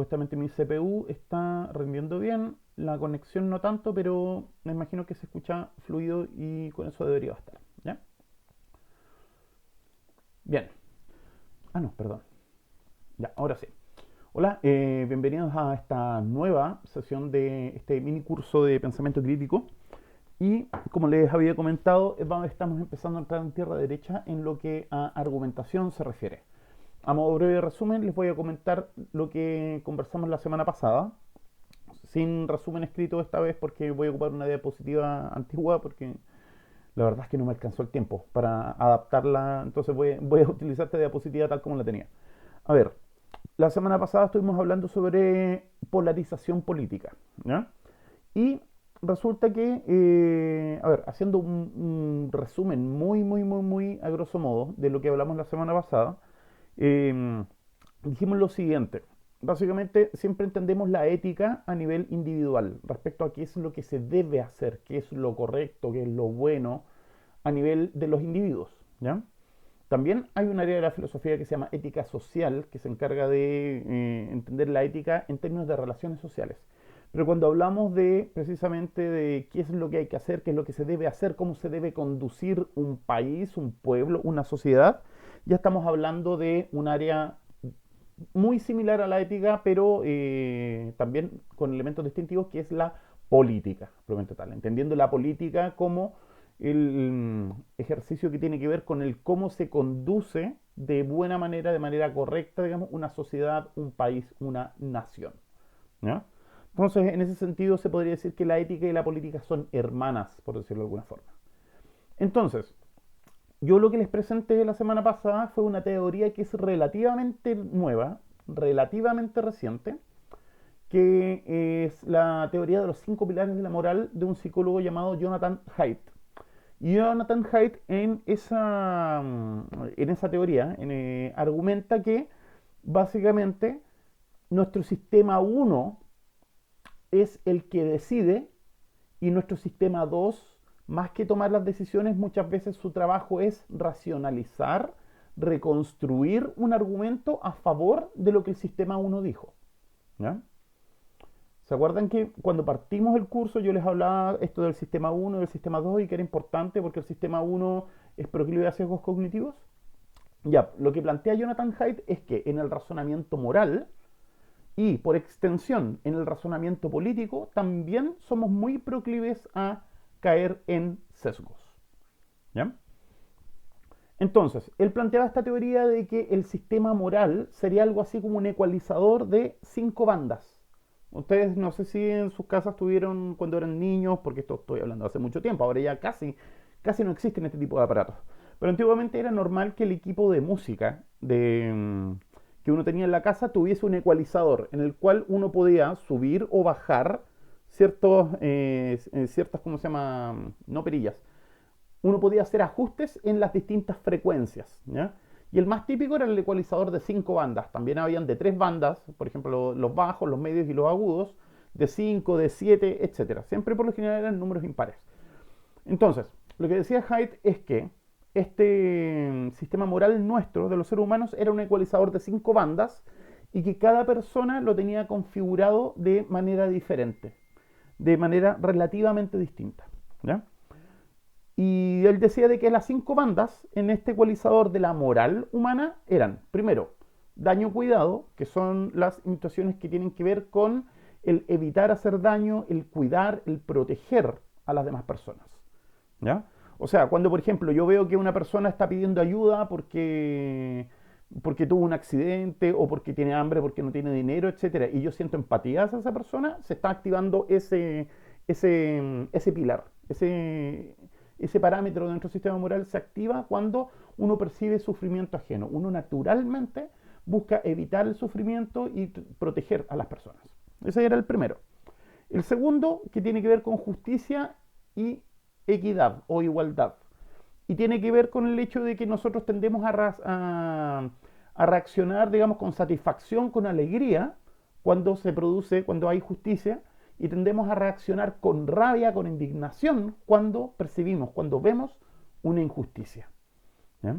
supuestamente mi CPU está rindiendo bien, la conexión no tanto, pero me imagino que se escucha fluido y con eso debería bastar. ¿Ya? Bien. Ah, no, perdón. Ya, ahora sí. Hola, bienvenidos a esta nueva sesión de este mini curso de pensamiento crítico. Y como les había comentado, estamos empezando a entrar en tierra derecha en lo que a argumentación se refiere. A modo breve de resumen, les voy a comentar lo que conversamos la semana pasada, sin resumen escrito esta vez porque voy a ocupar una diapositiva antigua porque la verdad es que no me alcanzó el tiempo para adaptarla, entonces voy a utilizar esta diapositiva tal como la tenía. A ver, la semana pasada estuvimos hablando sobre polarización política, ¿ya? Y resulta que, a ver, haciendo un resumen muy a grosso modo de lo que hablamos la semana pasada, eh, dijimos lo siguiente. Básicamente siempre entendemos la ética a nivel individual respecto a qué es lo que se debe hacer, qué es lo correcto, qué es lo bueno a nivel de los individuos, ¿ya? También hay un área de la filosofía que se llama ética social, que se encarga de entender la ética en términos de relaciones sociales. Pero cuando hablamos de precisamente de qué es lo que hay que hacer, qué es lo que se debe hacer, cómo se debe conducir un país, un pueblo, una sociedad, ya estamos hablando de un área muy similar a la ética, pero también con elementos distintivos, que es la política, probablemente tal. Entendiendo la política como el ejercicio que tiene que ver con el cómo se conduce de buena manera, de manera correcta, digamos, una sociedad, un país, una nación, ¿ya? Entonces, en ese sentido, se podría decir que la ética y la política son hermanas, por decirlo de alguna forma. Entonces, yo lo que les presenté la semana pasada fue una teoría que es relativamente nueva, relativamente reciente, que es la teoría de los 5 pilares de la moral de un psicólogo llamado Jonathan Haidt. Y Jonathan Haidt en esa teoría argumenta que básicamente nuestro sistema uno es el que decide y nuestro sistema 2, más que tomar las decisiones, muchas veces su trabajo es racionalizar, reconstruir un argumento a favor de lo que el sistema uno dijo, ¿ya? ¿Se acuerdan que cuando partimos el curso yo les hablaba esto del sistema uno y del sistema 2 y que era importante porque el sistema uno es proclive a sesgos cognitivos? Ya, lo que plantea Jonathan Haidt es que en el razonamiento moral y por extensión en el razonamiento político también somos muy proclives a caer en sesgos, ¿ya? Entonces, él planteaba esta teoría de que el sistema moral sería algo así como un ecualizador de 5 bandas. Ustedes no sé si en sus casas tuvieron cuando eran niños, porque esto estoy hablando hace mucho tiempo, ahora ya casi no existen este tipo de aparatos. Pero antiguamente era normal que el equipo de música que uno tenía en la casa tuviese un ecualizador en el cual uno podía subir o bajar ciertas, ¿cómo se llama? No perillas. Uno podía hacer ajustes en las distintas frecuencias, ¿ya? Y el más típico era el ecualizador de 5 bandas. También habían de 3 bandas, por ejemplo, los bajos, los medios y los agudos, de 5, de 7, etcétera. Siempre por lo general eran números impares. Entonces, lo que decía Haidt es que este sistema moral nuestro de los seres humanos era un ecualizador de 5 bandas y que cada persona lo tenía configurado de manera diferente, de manera relativamente distinta, ¿ya? Y él decía de que las 5 bandas en este ecualizador de la moral humana eran, primero, daño-cuidado, que son las situaciones que tienen que ver con el evitar hacer daño, el cuidar, el proteger a las demás personas, ¿ya? O sea, cuando por ejemplo yo veo que una persona está pidiendo ayuda porque tuvo un accidente o porque tiene hambre, porque no tiene dinero, etcétera, y yo siento empatía hacia esa persona, se está activando ese pilar, ese parámetro de nuestro sistema moral se activa cuando uno percibe sufrimiento ajeno. Uno naturalmente busca evitar el sufrimiento y proteger a las personas. Ese era el primero. El segundo, que tiene que ver con justicia y equidad o igualdad. Y tiene que ver con el hecho de que nosotros tendemos a reaccionar, digamos, con satisfacción, con alegría, cuando hay justicia, y tendemos a reaccionar con rabia, con indignación, cuando percibimos, cuando vemos una injusticia, ¿ya?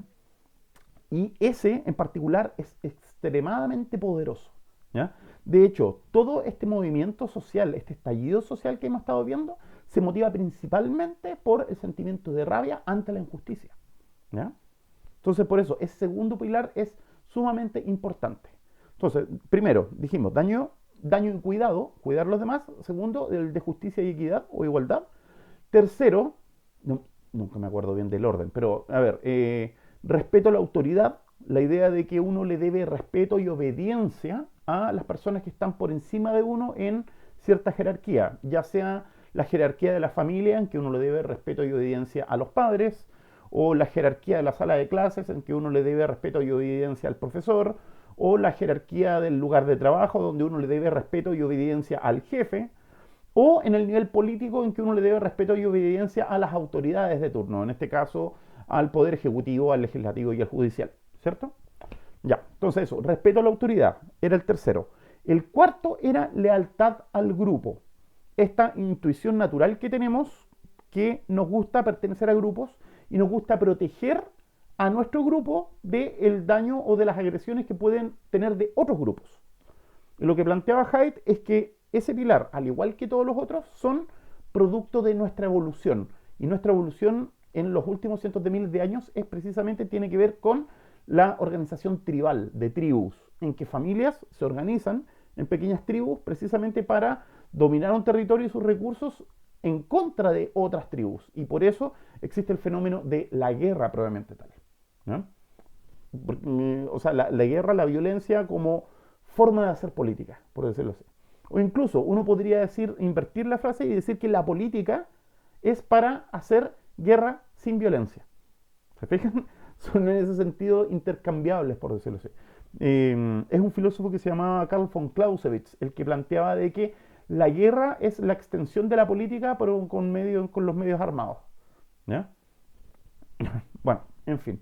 Y ese en particular es extremadamente poderoso, ¿Ya? De hecho, todo este movimiento social, este estallido social que hemos estado viendo, se motiva principalmente por el sentimiento de rabia ante la injusticia. ¿Ya? Entonces, por eso, ese segundo pilar es sumamente importante. Entonces, primero, dijimos, daño y cuidado, cuidar a los demás. Segundo, el de justicia y equidad o igualdad. Tercero, nunca me acuerdo bien del orden, pero a ver, respeto a la autoridad, la idea de que uno le debe respeto y obediencia a las personas que están por encima de uno en cierta jerarquía, ya sea la jerarquía de la familia, en que uno le debe respeto y obediencia a los padres, o la jerarquía de la sala de clases, en que uno le debe respeto y obediencia al profesor, o la jerarquía del lugar de trabajo, donde uno le debe respeto y obediencia al jefe, o en el nivel político en que uno le debe respeto y obediencia a las autoridades de turno, en este caso al Poder Ejecutivo, al Legislativo y al Judicial, ¿cierto? Ya, entonces eso, respeto a la autoridad, era el tercero. El cuarto era lealtad al grupo. Esta intuición natural que tenemos, que nos gusta pertenecer a grupos y nos gusta proteger a nuestro grupo del daño o de las agresiones que pueden tener de otros grupos. Y lo que planteaba Haidt es que ese pilar, al igual que todos los otros, son producto de nuestra evolución. Y nuestra evolución en los últimos cientos de miles de años es precisamente, tiene que ver con la organización tribal, de tribus, en que familias se organizan en pequeñas tribus precisamente para dominar un territorio y sus recursos en contra de otras tribus. Y por eso existe el fenómeno de la guerra probablemente tal, ¿no? O sea, la guerra, la violencia como forma de hacer política, por decirlo así. O incluso uno podría decir, invertir la frase y decir que la política es para hacer guerra sin violencia. ¿Se fijan? Son en ese sentido intercambiables, por decirlo así. Es un filósofo que se llamaba Karl von Clausewitz, el que planteaba de que la guerra es la extensión de la política, pero con los medios armados. ¿Ya? Bueno, en fin.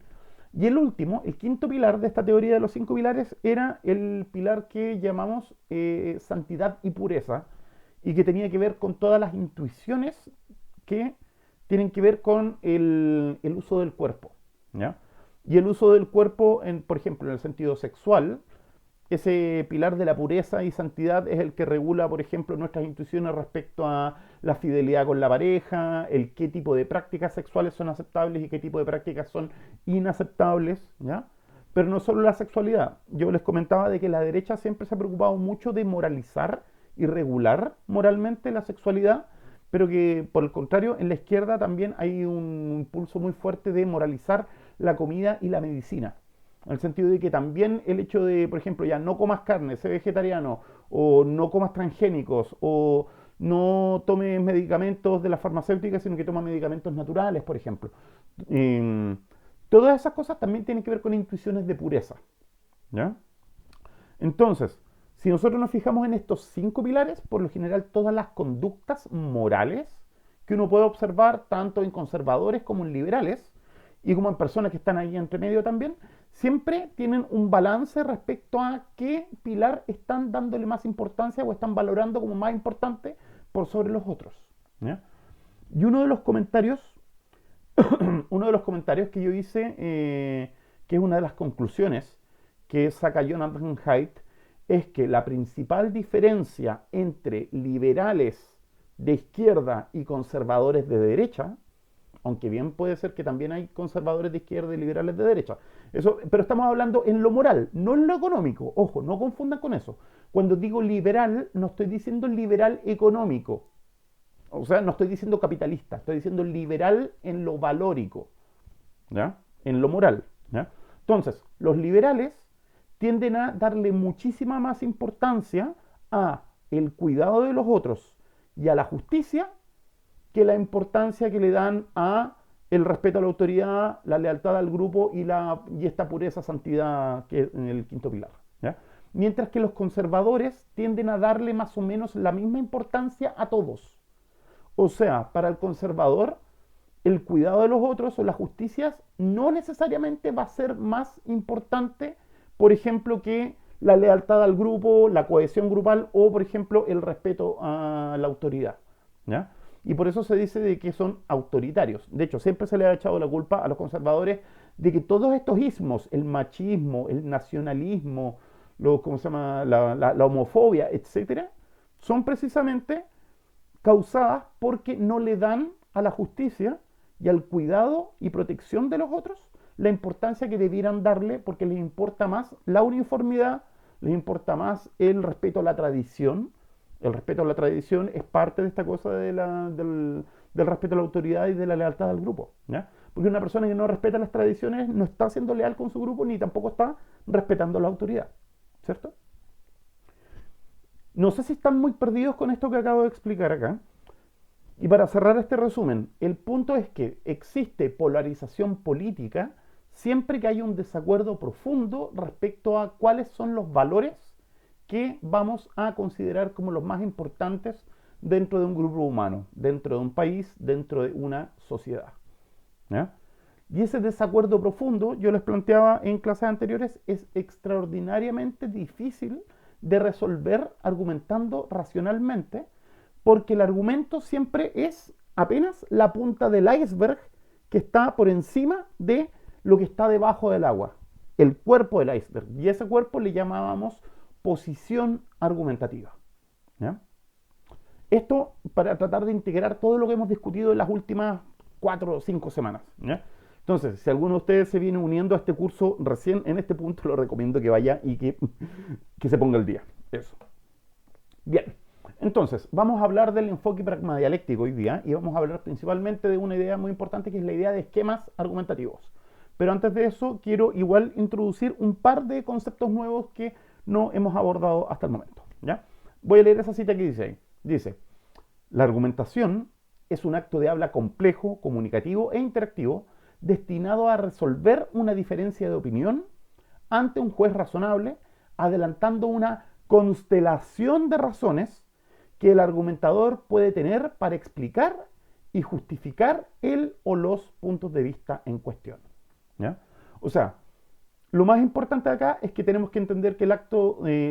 Y el último, el quinto pilar de esta teoría de los cinco pilares, era el pilar que llamamos santidad y pureza, y que tenía que ver con todas las intuiciones que tienen que ver con el uso del cuerpo, ¿ya? Y el uso del cuerpo, por ejemplo, en el sentido sexual, ese pilar de la pureza y santidad es el que regula, por ejemplo, nuestras intuiciones respecto a la fidelidad con la pareja, el qué tipo de prácticas sexuales son aceptables y qué tipo de prácticas son inaceptables, ¿ya? Pero no solo la sexualidad. Yo les comentaba de que la derecha siempre se ha preocupado mucho de moralizar y regular moralmente la sexualidad, pero que por el contrario en la izquierda también hay un impulso muy fuerte de moralizar la comida y la medicina. En el sentido de que también el hecho de, por ejemplo, ya no comas carne, sé vegetariano, o no comas transgénicos, o no tomes medicamentos de las farmacéuticas, sino que tomas medicamentos naturales, por ejemplo. Eh, Todas esas cosas también tienen que ver con intuiciones de pureza, ¿ya? Entonces, si nosotros nos fijamos en estos cinco pilares, por lo general todas las conductas morales que uno puede observar tanto en conservadores como en liberales, y como en personas que están ahí entre medio también, siempre tienen un balance respecto a qué pilar están dándole más importancia o están valorando como más importante por sobre los otros, ¿ya? Y uno de los comentarios que yo hice, que es una de las conclusiones que saca Jonathan Haidt, es que la principal diferencia entre liberales de izquierda y conservadores de derecha, aunque bien puede ser que también hay conservadores de izquierda y liberales de derecha, eso, pero estamos hablando en lo moral, no en lo económico. Ojo, no confundan con eso. Cuando digo liberal, no estoy diciendo liberal económico, o sea, no estoy diciendo capitalista, estoy diciendo liberal en lo valórico, ¿ya? En lo moral, ¿ya? Entonces, los liberales tienden a darle muchísima más importancia a el cuidado de los otros y a la justicia que la importancia que le dan a el respeto a la autoridad, la lealtad al grupo y esta pureza, santidad que es en el quinto pilar, ¿ya? Mientras que los conservadores tienden a darle más o menos la misma importancia a todos. O sea, para el conservador, el cuidado de los otros o las justicias no necesariamente va a ser más importante, por ejemplo, que la lealtad al grupo, la cohesión grupal o, por ejemplo, el respeto a la autoridad, ¿ya? Y por eso se dice de que son autoritarios. De hecho, siempre se le ha echado la culpa a los conservadores de que todos estos ismos, el machismo, el nacionalismo, ¿cómo se llama? La homofobia, etcétera, son precisamente causadas porque no le dan a la justicia y al cuidado y protección de los otros la importancia que debieran darle, porque les importa más la uniformidad, les importa más el respeto a la tradición. El respeto a la tradición es parte de esta cosa del respeto a la autoridad y de la lealtad al grupo, ¿ya? Porque una persona que no respeta las tradiciones no está siendo leal con su grupo ni tampoco está respetando la autoridad, ¿cierto? No sé si están muy perdidos con esto que acabo de explicar acá. Y para cerrar este resumen, el punto es que existe polarización política siempre que hay un desacuerdo profundo respecto a cuáles son los valores que vamos a considerar como los más importantes dentro de un grupo humano, dentro de un país, dentro de una sociedad, ¿ya? Y ese desacuerdo profundo, yo les planteaba en clases anteriores, es extraordinariamente difícil de resolver argumentando racionalmente, porque el argumento siempre es apenas la punta del iceberg que está por encima de lo que está debajo del agua, el cuerpo del iceberg. Y ese cuerpo le llamábamos posición argumentativa, ¿ya? Esto para tratar de integrar todo lo que hemos discutido en las últimas 4 o 5 semanas, ¿ya? Entonces, si alguno de ustedes se viene uniendo a este curso recién en este punto, lo recomiendo que vaya y que se ponga al día. Eso. Bien. Entonces, vamos a hablar del enfoque pragmadialéctico hoy día y vamos a hablar principalmente de una idea muy importante que es la idea de esquemas argumentativos. Pero antes de eso, quiero igual introducir un par de conceptos nuevos que no hemos abordado hasta el momento, ¿ya? Voy a leer esa cita que dice ahí. Dice, la argumentación es un acto de habla complejo, comunicativo e interactivo destinado a resolver una diferencia de opinión ante un juez razonable, adelantando una constelación de razones que el argumentador puede tener para explicar y justificar el o los puntos de vista en cuestión, ¿ya? O sea, lo más importante acá es que tenemos que entender que la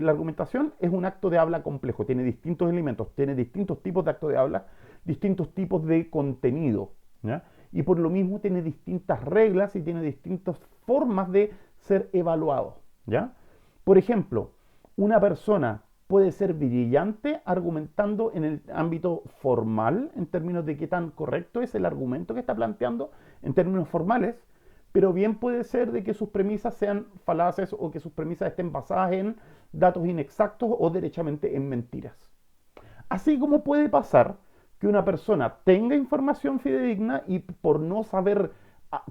argumentación es un acto de habla complejo, tiene distintos elementos, tiene distintos tipos de acto de habla, distintos tipos de contenido, ¿ya? Y por lo mismo tiene distintas reglas y tiene distintas formas de ser evaluado, ¿ya? Por ejemplo, una persona puede ser brillante argumentando en el ámbito formal, en términos de qué tan correcto es el argumento que está planteando en términos formales, pero bien puede ser de que sus premisas sean falaces o que sus premisas estén basadas en datos inexactos o derechamente en mentiras. Así como puede pasar que una persona tenga información fidedigna y por no saber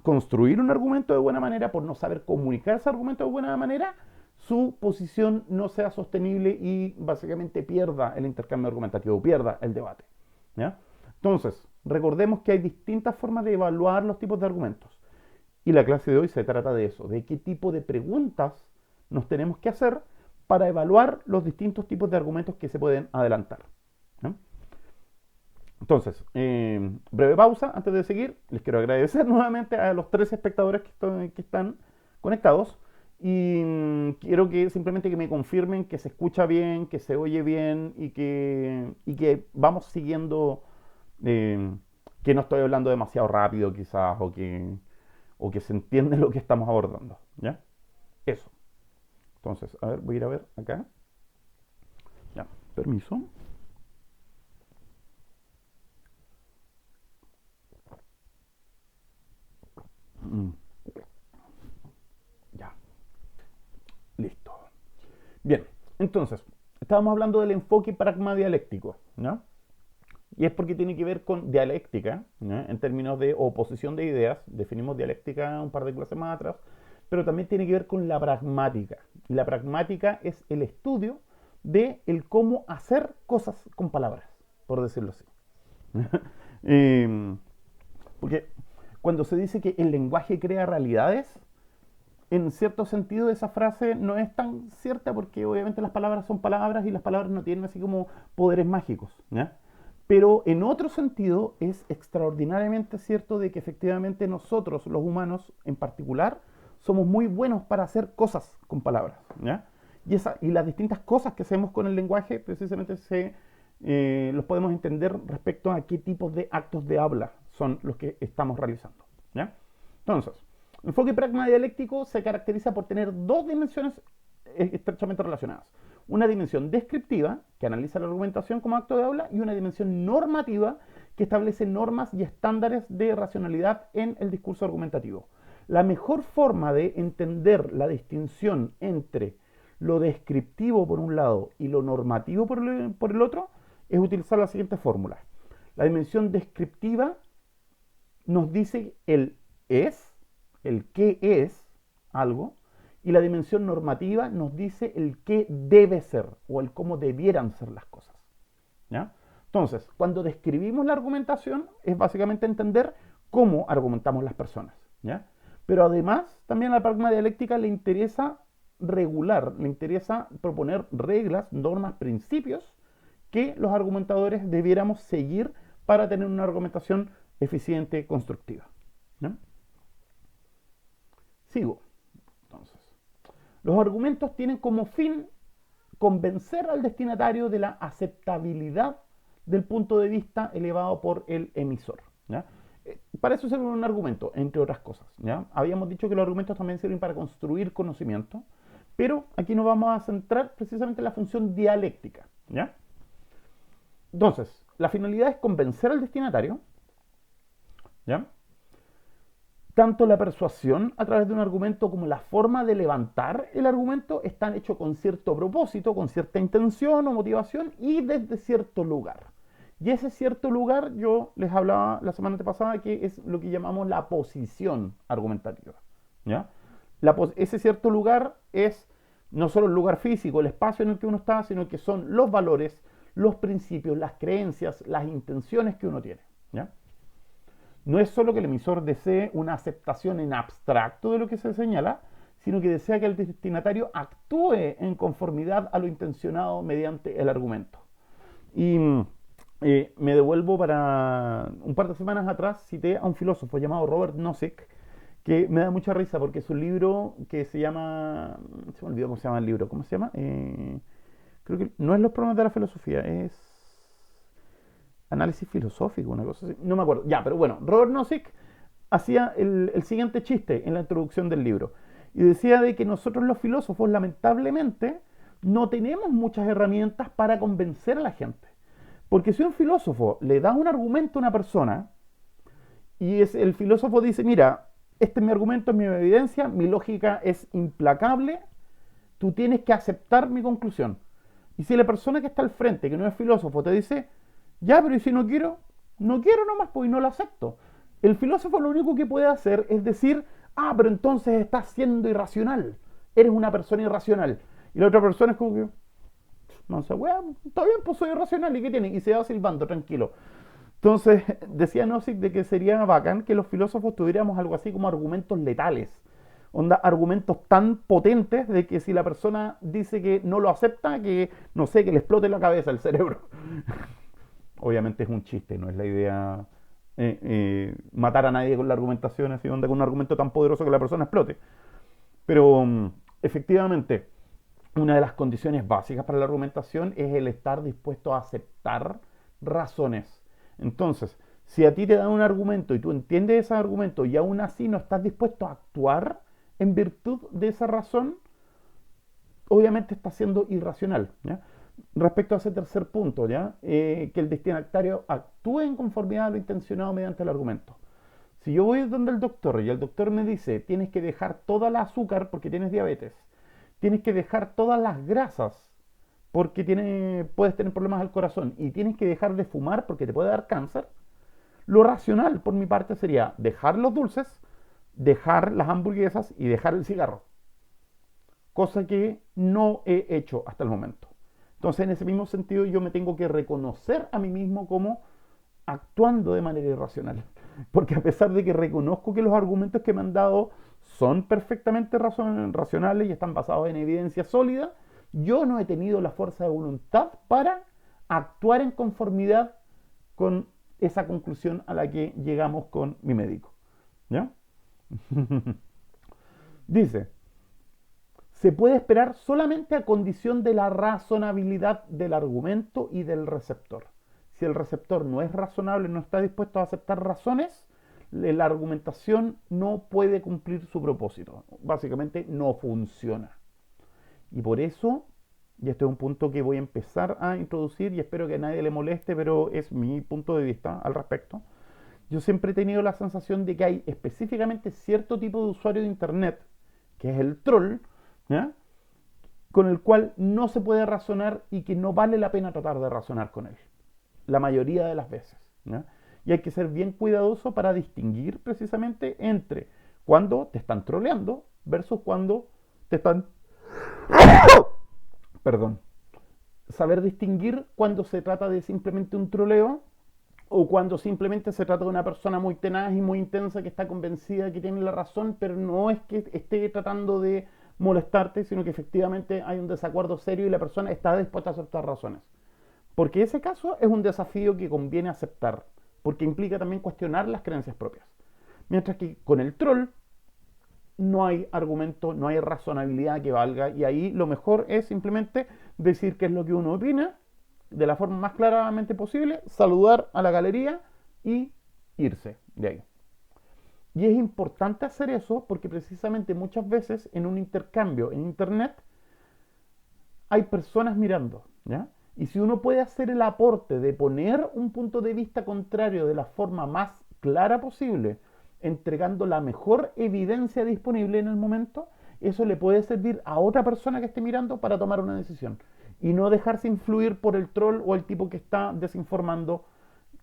construir un argumento de buena manera, por no saber comunicar ese argumento de buena manera, su posición no sea sostenible y básicamente pierda el intercambio argumentativo, pierda el debate, ¿ya? Entonces, recordemos que hay distintas formas de evaluar los tipos de argumentos. Y la clase de hoy se trata de eso, de qué tipo de preguntas nos tenemos que hacer para evaluar los distintos tipos de argumentos que se pueden adelantar, ¿no? Entonces, breve pausa antes de seguir. Les quiero agradecer nuevamente a los 3 espectadores que están conectados y quiero que simplemente que me confirmen que se escucha bien, que se oye bien y que vamos siguiendo, que no estoy hablando demasiado rápido quizás o que se entiende lo que estamos abordando, ¿ya? Eso. Entonces, a ver, voy a ir a ver acá. Ya, permiso. Ya, listo. Bien, entonces, estábamos hablando del enfoque pragmadialéctico, ¿no? Y es porque tiene que ver con dialéctica, ¿no? En términos de oposición de ideas, definimos dialéctica un par de clases más atrás, pero también tiene que ver con la pragmática. Y la pragmática es el estudio de el cómo hacer cosas con palabras, por decirlo así. Porque cuando se dice que el lenguaje crea realidades, en cierto sentido esa frase no es tan cierta porque obviamente las palabras son palabras y las palabras no tienen así como poderes mágicos, ¿ya? Pero en otro sentido es extraordinariamente cierto de que efectivamente nosotros, los humanos en particular, somos muy buenos para hacer cosas con palabras, ¿ya? Y las distintas cosas que hacemos con el lenguaje precisamente los podemos entender respecto a qué tipos de actos de habla son los que estamos realizando, ¿ya? Entonces, el enfoque pragmadialéctico se caracteriza por tener 2 dimensiones estrechamente relacionadas. Una dimensión descriptiva, que analiza la argumentación como acto de habla, y una dimensión normativa, que establece normas y estándares de racionalidad en el discurso argumentativo. La mejor forma de entender la distinción entre lo descriptivo por un lado y lo normativo por el otro es utilizar la siguiente fórmula. La dimensión descriptiva nos dice el qué es algo, y la dimensión normativa nos dice el qué debe ser o el cómo debieran ser las cosas. ¿Ya? Entonces, cuando describimos la argumentación es básicamente entender cómo argumentamos las personas. ¿Ya? Pero además, también a la pragma dialéctica le interesa regular, le interesa proponer reglas, normas, principios que los argumentadores debiéramos seguir para tener una argumentación eficiente, constructiva. ¿No? Sigo. Entonces, los argumentos tienen como fin convencer al destinatario de la aceptabilidad del punto de vista elevado por el emisor. ¿Ya? Para eso sirve un argumento, entre otras cosas. ¿Ya? Habíamos dicho que los argumentos también sirven para construir conocimiento, pero aquí nos vamos a centrar precisamente en la función dialéctica. ¿Ya? Entonces, la finalidad es convencer al destinatario. ¿Ya? Tanto la persuasión a través de un argumento como la forma de levantar el argumento están hechos con cierto propósito, con cierta intención o motivación y desde cierto lugar. Y ese cierto lugar, yo les hablaba la semana pasada, que es lo que llamamos la posición argumentativa. ¿Ya? Ese cierto lugar es no solo el lugar físico, el espacio en el que uno está, sino que son los valores, los principios, las creencias, las intenciones que uno tiene. ¿Ya? No es solo que el emisor desee una aceptación en abstracto de lo que se señala, sino que desea que el destinatario actúe en conformidad a lo intencionado mediante el argumento. Y me devuelvo para un par de semanas atrás, cité a un filósofo llamado Robert Nozick, que me da mucha risa porque es un libro que se llama, se me olvidó cómo se llama el libro, ¿cómo se llama? Creo que no es Los problemas de la filosofía, es análisis filosófico, una cosa así, no me acuerdo. Ya, pero bueno, Robert Nozick hacía el siguiente chiste en la introducción del libro y decía de que nosotros los filósofos lamentablemente no tenemos muchas herramientas para convencer a la gente. Porque si un filósofo le da un argumento a una persona y el filósofo dice, mira, este es mi argumento, es mi evidencia, mi lógica es implacable, tú tienes que aceptar mi conclusión. Y si la persona que está al frente, que no es filósofo, te dice, ya, pero ¿y si no quiero? No quiero nomás, pues, y no lo acepto. El filósofo lo único que puede hacer es decir, ah, pero entonces estás siendo irracional. Eres una persona irracional. Y la otra persona es como que, no sé, weón, está bien, pues soy irracional, ¿y qué tiene? Y se va silbando, tranquilo. Entonces, decía Nozick de que sería bacán que los filósofos tuviéramos algo así como argumentos letales. Onda, argumentos tan potentes de que si la persona dice que no lo acepta, que, no sé, que le explote la cabeza, el cerebro. Obviamente es un chiste, no es la idea matar a nadie con la argumentación, así onda, con un argumento tan poderoso que la persona explote. Pero efectivamente, una de las condiciones básicas para la argumentación es el estar dispuesto a aceptar razones. Entonces, si a ti te dan un argumento y tú entiendes ese argumento y aún así no estás dispuesto a actuar en virtud de esa razón, obviamente estás siendo irracional. ¿Ya? Respecto a ese tercer punto, ¿ya? Que el destinatario actúe en conformidad a lo intencionado mediante el argumento. Si yo voy donde el doctor y el doctor me dice tienes que dejar toda la azúcar porque tienes diabetes, tienes que dejar todas las grasas porque puedes tener problemas al corazón y tienes que dejar de fumar porque te puede dar cáncer, lo racional por mi parte sería dejar los dulces, dejar las hamburguesas y dejar el cigarro. Cosa que no he hecho hasta el momento. Entonces, en ese mismo sentido, yo me tengo que reconocer a mí mismo como actuando de manera irracional. Porque a pesar de que reconozco que los argumentos que me han dado son perfectamente racionales y están basados en evidencia sólida, yo no he tenido la fuerza de voluntad para actuar en conformidad con esa conclusión a la que llegamos con mi médico. ¿Ya? Dice, se puede esperar solamente a condición de la razonabilidad del argumento y del receptor. Si el receptor no es razonable, no está dispuesto a aceptar razones, la argumentación no puede cumplir su propósito. Básicamente no funciona. Y por eso, y este es un punto que voy a empezar a introducir y espero que a nadie le moleste, pero es mi punto de vista al respecto. Yo siempre he tenido la sensación de que hay específicamente cierto tipo de usuario de Internet, que es el troll, ¿ya? Con el cual no se puede razonar y que no vale la pena tratar de razonar con él, la mayoría de las veces, ¿ya? Y hay que ser bien cuidadoso para distinguir precisamente entre cuando te están troleando versus cuando te están... Perdón. Saber distinguir cuando se trata de simplemente un troleo o cuando simplemente se trata de una persona muy tenaz y muy intensa que está convencida de que tiene la razón, pero no es que esté tratando de molestarte, sino que efectivamente hay un desacuerdo serio y la persona está dispuesta a aceptar razones. Porque ese caso es un desafío que conviene aceptar, porque implica también cuestionar las creencias propias. Mientras que con el troll no hay argumento, no hay razonabilidad que valga, y ahí lo mejor es simplemente decir qué es lo que uno opina de la forma más claramente posible, saludar a la galería y irse de ahí. Y es importante hacer eso porque precisamente muchas veces en un intercambio en internet hay personas mirando, ¿ya? Y si uno puede hacer el aporte de poner un punto de vista contrario de la forma más clara posible, entregando la mejor evidencia disponible en el momento, eso le puede servir a otra persona que esté mirando para tomar una decisión. Y no dejarse influir por el troll o el tipo que está desinformando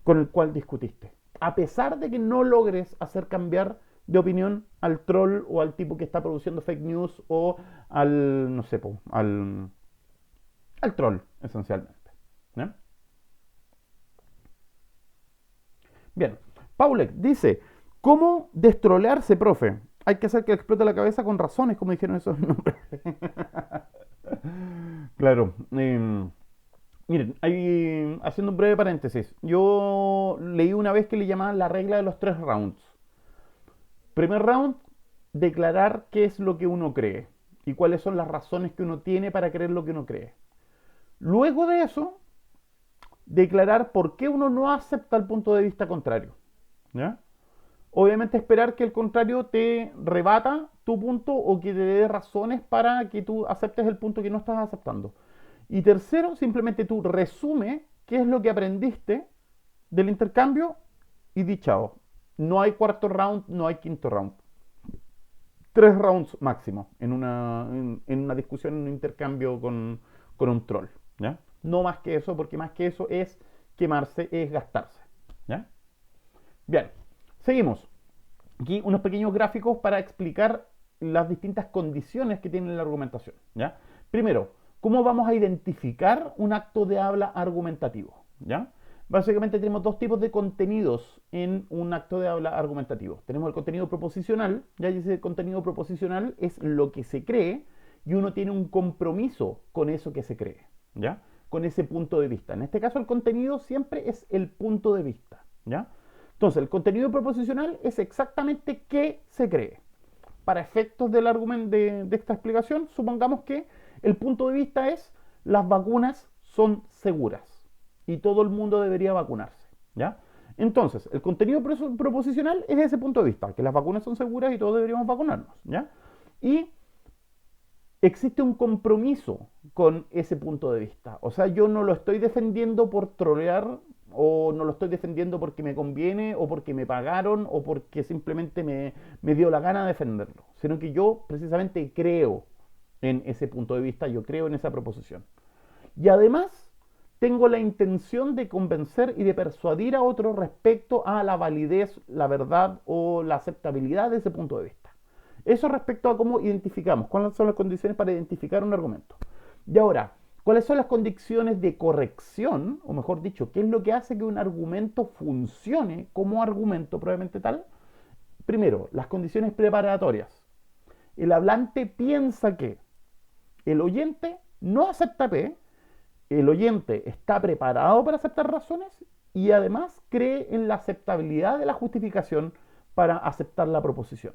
con el cual discutiste. A pesar de que no logres hacer cambiar de opinión al troll o al tipo que está produciendo fake news o al, no sé, al troll, esencialmente. ¿Eh? Bien, Paulek dice, ¿cómo destrolearse, profe? Hay que hacer que explote la cabeza con razones, como dijeron esos nombres. Claro. Miren, haciendo un breve paréntesis, yo leí una vez que le llamaban la regla de los 3 rounds. Primer round, declarar qué es lo que uno cree y cuáles son las razones que uno tiene para creer lo que uno cree. Luego de eso, declarar por qué uno no acepta el punto de vista contrario. ¿Ya? Obviamente esperar que el contrario te rebata tu punto o que te dé razones para que tú aceptes el punto que no estás aceptando. Y tercero, simplemente tú resume qué es lo que aprendiste del intercambio y di chao. No hay cuarto round, no hay quinto round. 3 rounds máximo en una discusión, en un intercambio con un troll. ¿Ya? No más que eso, porque más que eso es quemarse, es gastarse. ¿Ya? Bien, seguimos. Aquí unos pequeños gráficos para explicar las distintas condiciones que tiene la argumentación. ¿Ya? Primero, ¿cómo vamos a identificar un acto de habla argumentativo? ¿Ya? Básicamente tenemos dos tipos de contenidos en un acto de habla argumentativo. Tenemos el contenido proposicional, ya dice el contenido proposicional es lo que se cree y uno tiene un compromiso con eso que se cree, ¿ya? Con ese punto de vista. En este caso el contenido siempre es el punto de vista, ¿ya? Entonces el contenido proposicional es exactamente qué se cree. Para efectos del argumento de esta explicación, supongamos que el punto de vista es las vacunas son seguras y todo el mundo debería vacunarse, ¿ya? Entonces, el contenido proposicional es ese punto de vista, que las vacunas son seguras y todos deberíamos vacunarnos, ¿ya? Y existe un compromiso con ese punto de vista. O sea, yo no lo estoy defendiendo por trolear o no lo estoy defendiendo porque me conviene o porque me pagaron o porque simplemente me dio la gana de defenderlo, sino que yo precisamente creo en ese punto de vista, yo creo en esa proposición. Y además tengo la intención de convencer y de persuadir a otros respecto a la validez, la verdad o la aceptabilidad de ese punto de vista. Eso respecto a cómo identificamos, cuáles son las condiciones para identificar un argumento. Y ahora, ¿cuáles son las condiciones de corrección? O mejor dicho, ¿qué es lo que hace que un argumento funcione como argumento probablemente tal? Primero, las condiciones preparatorias. El hablante piensa que el oyente no acepta P, el oyente está preparado para aceptar razones y además cree en la aceptabilidad de la justificación para aceptar la proposición.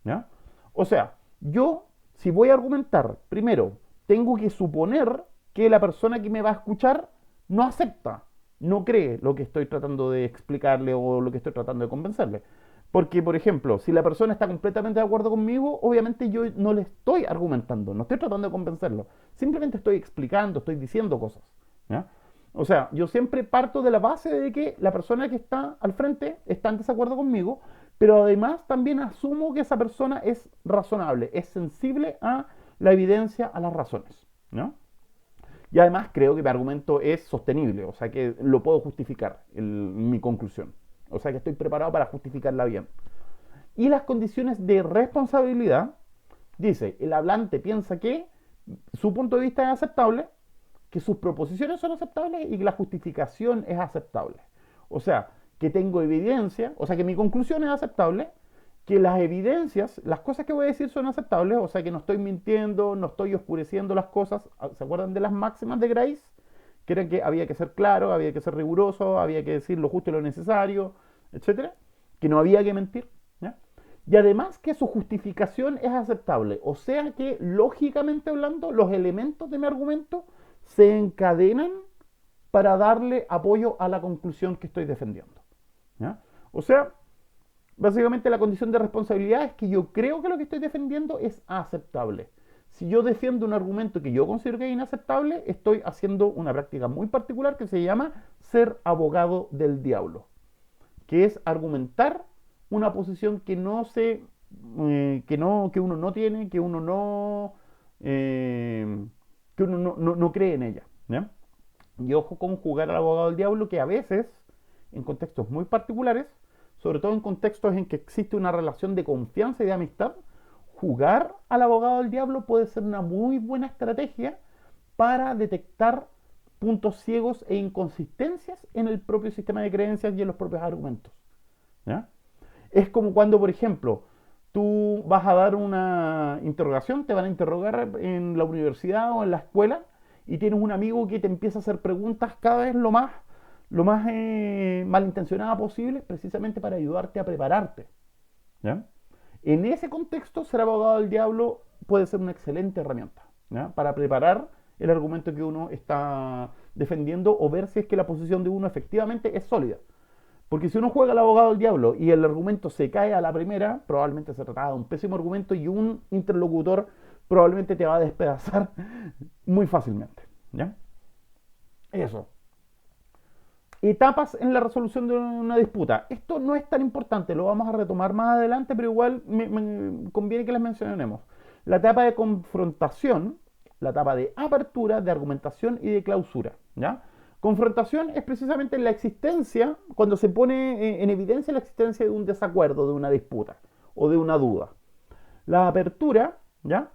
¿Ya? O sea, yo, si voy a argumentar, primero, tengo que suponer que la persona que me va a escuchar no acepta, no cree lo que estoy tratando de explicarle o lo que estoy tratando de convencerle. Porque, por ejemplo, si la persona está completamente de acuerdo conmigo, obviamente yo no le estoy argumentando, no estoy tratando de convencerlo. Simplemente estoy explicando, estoy diciendo cosas. ¿Ya? O sea, yo siempre parto de la base de que la persona que está al frente está en desacuerdo conmigo, pero además también asumo que esa persona es razonable, es sensible a la evidencia, a las razones. ¿No? Y además creo que mi argumento es sostenible, o sea que lo puedo justificar, mi conclusión. O sea que estoy preparado para justificarla bien. Y las condiciones de responsabilidad, dice, el hablante piensa que su punto de vista es aceptable, que sus proposiciones son aceptables y que la justificación es aceptable. O sea, que tengo evidencia, o sea, que mi conclusión es aceptable, que las evidencias, las cosas que voy a decir son aceptables, o sea, que no estoy mintiendo, no estoy oscureciendo las cosas. ¿Se acuerdan de las máximas de Grace? Que eran que había que ser claro, había que ser riguroso, había que decir lo justo y lo necesario, etcétera, que no había que mentir. ¿Ya? Y además que su justificación es aceptable, o sea que lógicamente hablando, los elementos de mi argumento se encadenan para darle apoyo a la conclusión que estoy defendiendo. ¿Ya? O sea, básicamente la condición de responsabilidad es que yo creo que lo que estoy defendiendo es aceptable. Si yo defiendo un argumento que yo considero que es inaceptable, estoy haciendo una práctica muy particular que se llama ser abogado del diablo, que es argumentar una posición que no se, que uno no tiene, que uno no cree en ella. ¿Ya? Y ojo con jugar al abogado del diablo, que a veces, en contextos muy particulares, sobre todo en contextos en que existe una relación de confianza y de amistad, jugar al abogado del diablo puede ser una muy buena estrategia para detectar puntos ciegos e inconsistencias en el propio sistema de creencias y en los propios argumentos. ¿Ya? Es como cuando, por ejemplo, tú vas a dar una interrogación, te van a interrogar en la universidad o en la escuela y tienes un amigo que te empieza a hacer preguntas cada vez lo más malintencionada posible, precisamente para ayudarte a prepararte. ¿Ya? En ese contexto, ser abogado del diablo puede ser una excelente herramienta, ¿ya? Para preparar el argumento que uno está defendiendo o ver si es que la posición de uno efectivamente es sólida. Porque si uno juega al abogado del diablo y el argumento se cae a la primera, probablemente se trataba de un pésimo argumento y un interlocutor probablemente te va a despedazar muy fácilmente. ¿Ya? Eso. Etapas en la resolución de una disputa. Esto no es tan importante, lo vamos a retomar más adelante, pero igual me conviene que las mencionemos. La etapa de confrontación, la etapa de apertura, de argumentación y de clausura. ¿Ya? Confrontación es precisamente la existencia, cuando se pone en evidencia la existencia de un desacuerdo, de una disputa o de una duda. La apertura, ¿ya?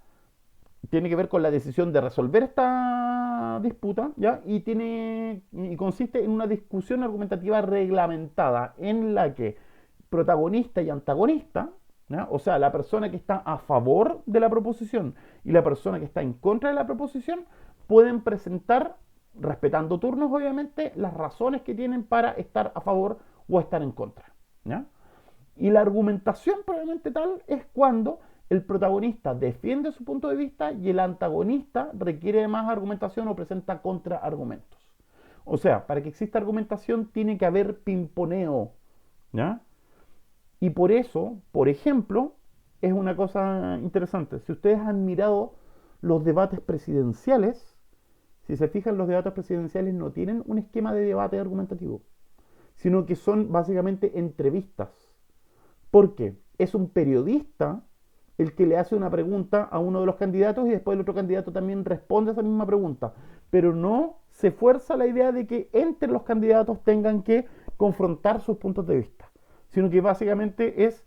Tiene que ver con la decisión de resolver esta disputa, ¿ya? Y consiste en una discusión argumentativa reglamentada en la que protagonista y antagonista, ¿ya? O sea, la persona que está a favor de la proposición y la persona que está en contra de la proposición pueden presentar, respetando turnos obviamente, las razones que tienen para estar a favor o estar en contra, ¿ya? Y la argumentación probablemente tal es cuando el protagonista defiende su punto de vista y el antagonista requiere de más argumentación o presenta contraargumentos. O sea, para que exista argumentación tiene que haber pimponeo, ¿ya? Y por eso, por ejemplo, es una cosa interesante. Si ustedes han mirado los debates presidenciales, si se fijan, los debates presidenciales no tienen un esquema de debate argumentativo, sino que son básicamente entrevistas. ¿Por qué? Es un periodista el que le hace una pregunta a uno de los candidatos y después el otro candidato también responde a esa misma pregunta. Pero no se fuerza la idea de que entre los candidatos tengan que confrontar sus puntos de vista, sino que básicamente es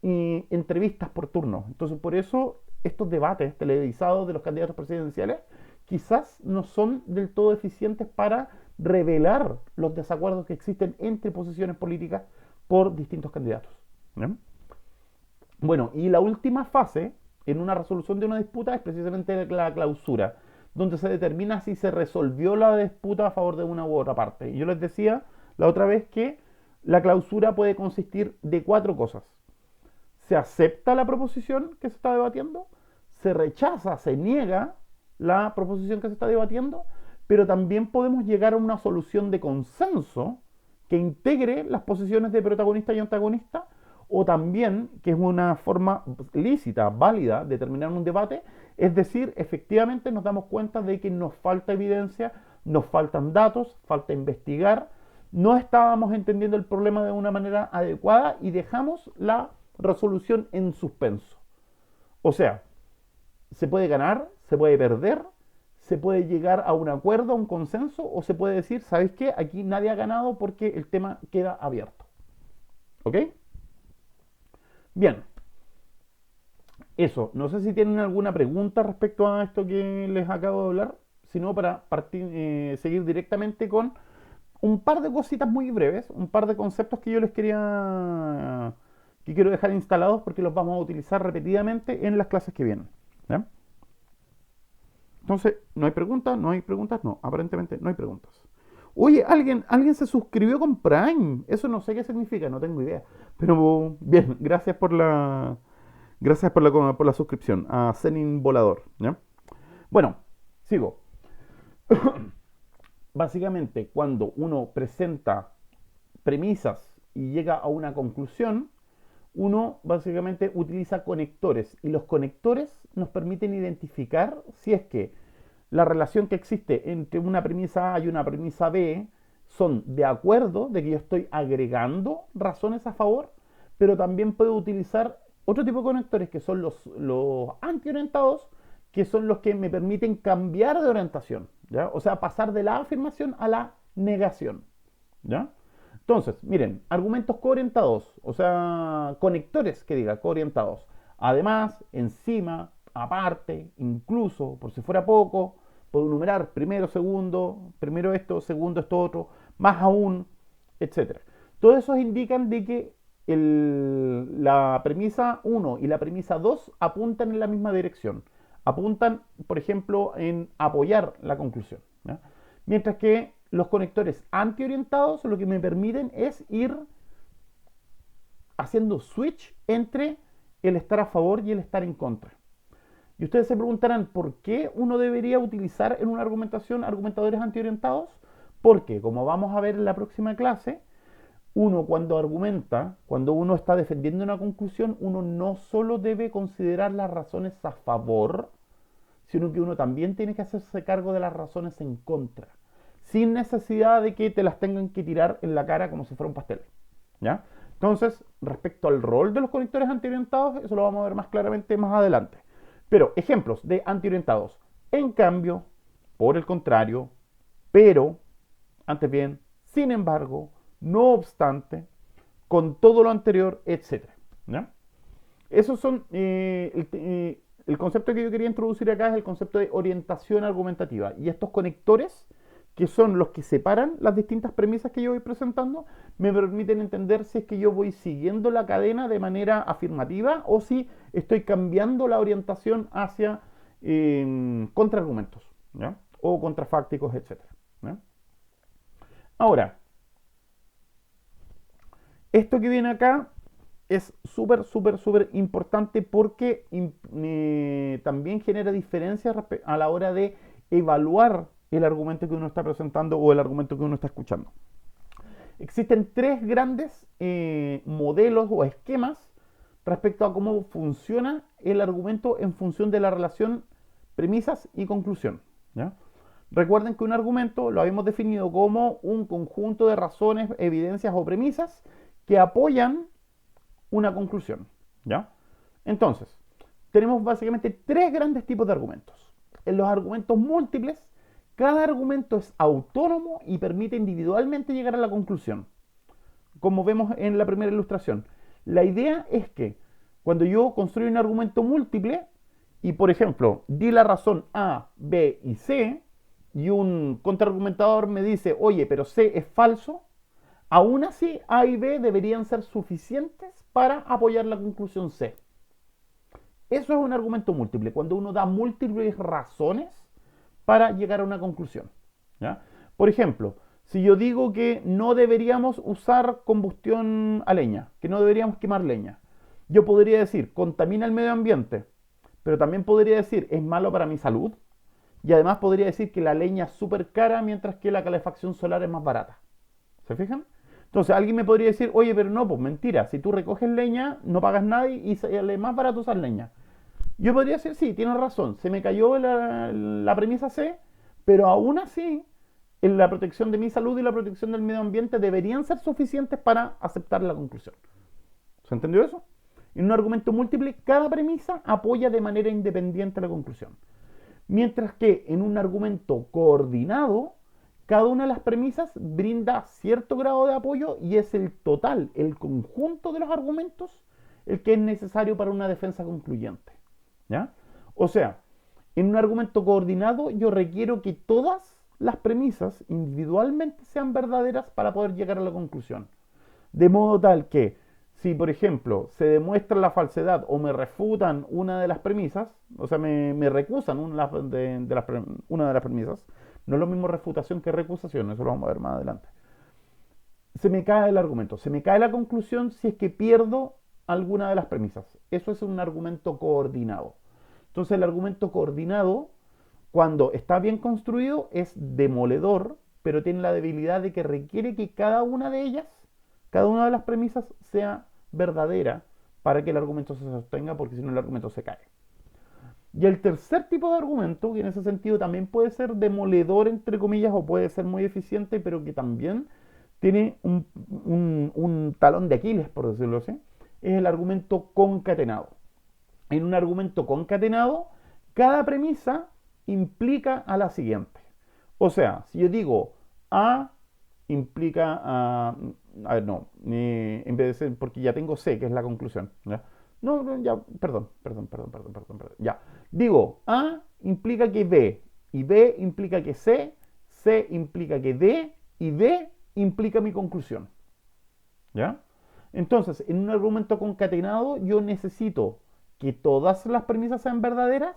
entrevistas por turno. Entonces, por eso estos debates televisados de los candidatos presidenciales quizás no son del todo eficientes para revelar los desacuerdos que existen entre posiciones políticas por distintos candidatos. ¿Bien? Bueno, y la última fase en una resolución de una disputa es precisamente la clausura, donde se determina si se resolvió la disputa a favor de una u otra parte. Y yo les decía la otra vez que la clausura puede consistir de 4 cosas. Se acepta la proposición que se está debatiendo, se rechaza, se niega la proposición que se está debatiendo, pero también podemos llegar a una solución de consenso que integre las posiciones de protagonista y antagonista, o también, que es una forma lícita, válida de terminar un debate, es decir, efectivamente nos damos cuenta de que nos falta evidencia, nos faltan datos, falta investigar, no estábamos entendiendo el problema de una manera adecuada y dejamos la resolución en suspenso. O sea, se puede ganar, se puede perder, se puede llegar a un acuerdo, a un consenso, o se puede decir, ¿sabes qué? Aquí nadie ha ganado porque el tema queda abierto. ¿Ok? Bien, eso. No sé si tienen alguna pregunta respecto a esto que les acabo de hablar, sino para partir, seguir directamente con un par de cositas muy breves, un par de conceptos que yo les quería, que quiero dejar instalados porque los vamos a utilizar repetidamente en las clases que vienen. ¿Ya? Entonces, ¿no hay preguntas? ¿No hay preguntas? No, aparentemente no hay preguntas. Oye, alguien se suscribió con Prime. Eso no sé qué significa, no tengo idea. Pero bien, gracias por la suscripción a Zenin Volador. ¿Ya? Bueno, sigo. Básicamente, cuando uno presenta premisas y llega a una conclusión, uno básicamente utiliza conectores y los conectores nos permiten identificar si es que la relación que existe entre una premisa A y una premisa B son de acuerdo, de que yo estoy agregando razones a favor, pero también puedo utilizar otro tipo de conectores que son los antiorientados, que son los que me permiten cambiar de orientación, ¿ya? O sea, pasar de la afirmación a la negación, ¿ya? Entonces, miren, argumentos coorientados, o sea, conectores que diga coorientados. Además, encima, aparte, incluso, por si fuera poco, puedo enumerar primero, segundo, primero esto, segundo esto otro, más aún, etcétera. Todos esos indican de que la premisa 1 y la premisa 2 apuntan en la misma dirección. Apuntan, por ejemplo, en apoyar la conclusión, ¿ya? Mientras que los conectores antiorientados lo que me permiten es ir haciendo switch entre el estar a favor y el estar en contra. Y ustedes se preguntarán, ¿por qué uno debería utilizar en una argumentación argumentadores antiorientados? Porque, como vamos a ver en la próxima clase, uno cuando argumenta, cuando uno está defendiendo una conclusión, uno no solo debe considerar las razones a favor, sino que uno también tiene que hacerse cargo de las razones en contra, sin necesidad de que te las tengan que tirar en la cara como si fuera un pastel, ¿ya? Entonces, respecto al rol de los conectores antiorientados, eso lo vamos a ver más claramente más adelante. Pero, ejemplos de antiorientados. En cambio, por el contrario, pero, antes bien, sin embargo, no obstante, con todo lo anterior, etc. ¿Ya? Esos son, el concepto que yo quería introducir acá es el concepto de orientación argumentativa. Y estos conectores, que son los que separan las distintas premisas que yo voy presentando, me permiten entender si es que yo voy siguiendo la cadena de manera afirmativa o si estoy cambiando la orientación hacia contraargumentos, ¿ya? O contrafácticos, etc. ¿Ya? Ahora, esto que viene acá es súper importante porque también genera diferencias a la hora de evaluar el argumento que uno está presentando o el argumento que uno está escuchando. Existen tres grandes modelos o esquemas respecto a cómo funciona el argumento en función de la relación premisas y conclusión, ¿ya? Recuerden que un argumento lo habíamos definido como un conjunto de razones, evidencias o premisas que apoyan una conclusión, ¿ya? Entonces, tenemos básicamente tres grandes tipos de argumentos. En los argumentos múltiples, cada argumento es autónomo y permite individualmente llegar a la conclusión, como vemos en la primera ilustración. La idea es que cuando yo construyo un argumento múltiple y, por ejemplo, di la razón A, B y C, y un contraargumentador me dice, oye, pero C es falso, aún así A y B deberían ser suficientes para apoyar la conclusión C. Eso es un argumento múltiple, cuando uno da múltiples razones para llegar a una conclusión, ¿ya? Por ejemplo, si yo digo que no deberíamos usar combustión a leña, que no deberíamos quemar leña, yo podría decir, contamina el medio ambiente, pero también podría decir, es malo para mi salud, y además podría decir que la leña es súper cara mientras que la calefacción solar es más barata. ¿Se fijan? Entonces alguien me podría decir, oye, pero no, pues mentira, si tú recoges leña, no pagas nada y sale más barato usar leña. Yo podría decir, sí, tienes razón, se me cayó la premisa C, pero aún así, en la protección de mi salud y la protección del medio ambiente deberían ser suficientes para aceptar la conclusión. ¿Se entendió eso? En un argumento múltiple, cada premisa apoya de manera independiente la conclusión. Mientras que en un argumento coordinado, cada una de las premisas brinda cierto grado de apoyo y es el total, el conjunto de los argumentos, el que es necesario para una defensa concluyente. ¿Ya? O sea, en un argumento coordinado yo requiero que todas las premisas individualmente sean verdaderas para poder llegar a la conclusión. De modo tal que si, por ejemplo, se demuestra la falsedad o me refutan una de las premisas, o sea, me recusan una de las premisas, no es lo mismo refutación que recusación, eso lo vamos a ver más adelante. Se me cae el argumento, se me cae la conclusión si es que pierdo alguna de las premisas. Eso es un argumento coordinado. Entonces el argumento coordinado, cuando está bien construido, es demoledor, pero tiene la debilidad de que requiere que cada una de ellas, cada una de las premisas sea verdadera para que el argumento se sostenga, porque si no el argumento se cae. Y el tercer tipo de argumento, que en ese sentido también puede ser demoledor, entre comillas, o puede ser muy eficiente, pero que también tiene un talón de Aquiles, por decirlo así, es el argumento concatenado. En un argumento concatenado, cada premisa implica a la siguiente. O sea, si yo digo A implica a ver, no, en vez de ser, porque ya tengo C, que es la conclusión. ¿Ya? No, ya, perdón. Ya. Digo, A implica que B, y B implica que C, C implica que D, y D implica mi conclusión. ¿Ya? Entonces, en un argumento concatenado, yo necesito que todas las premisas sean verdaderas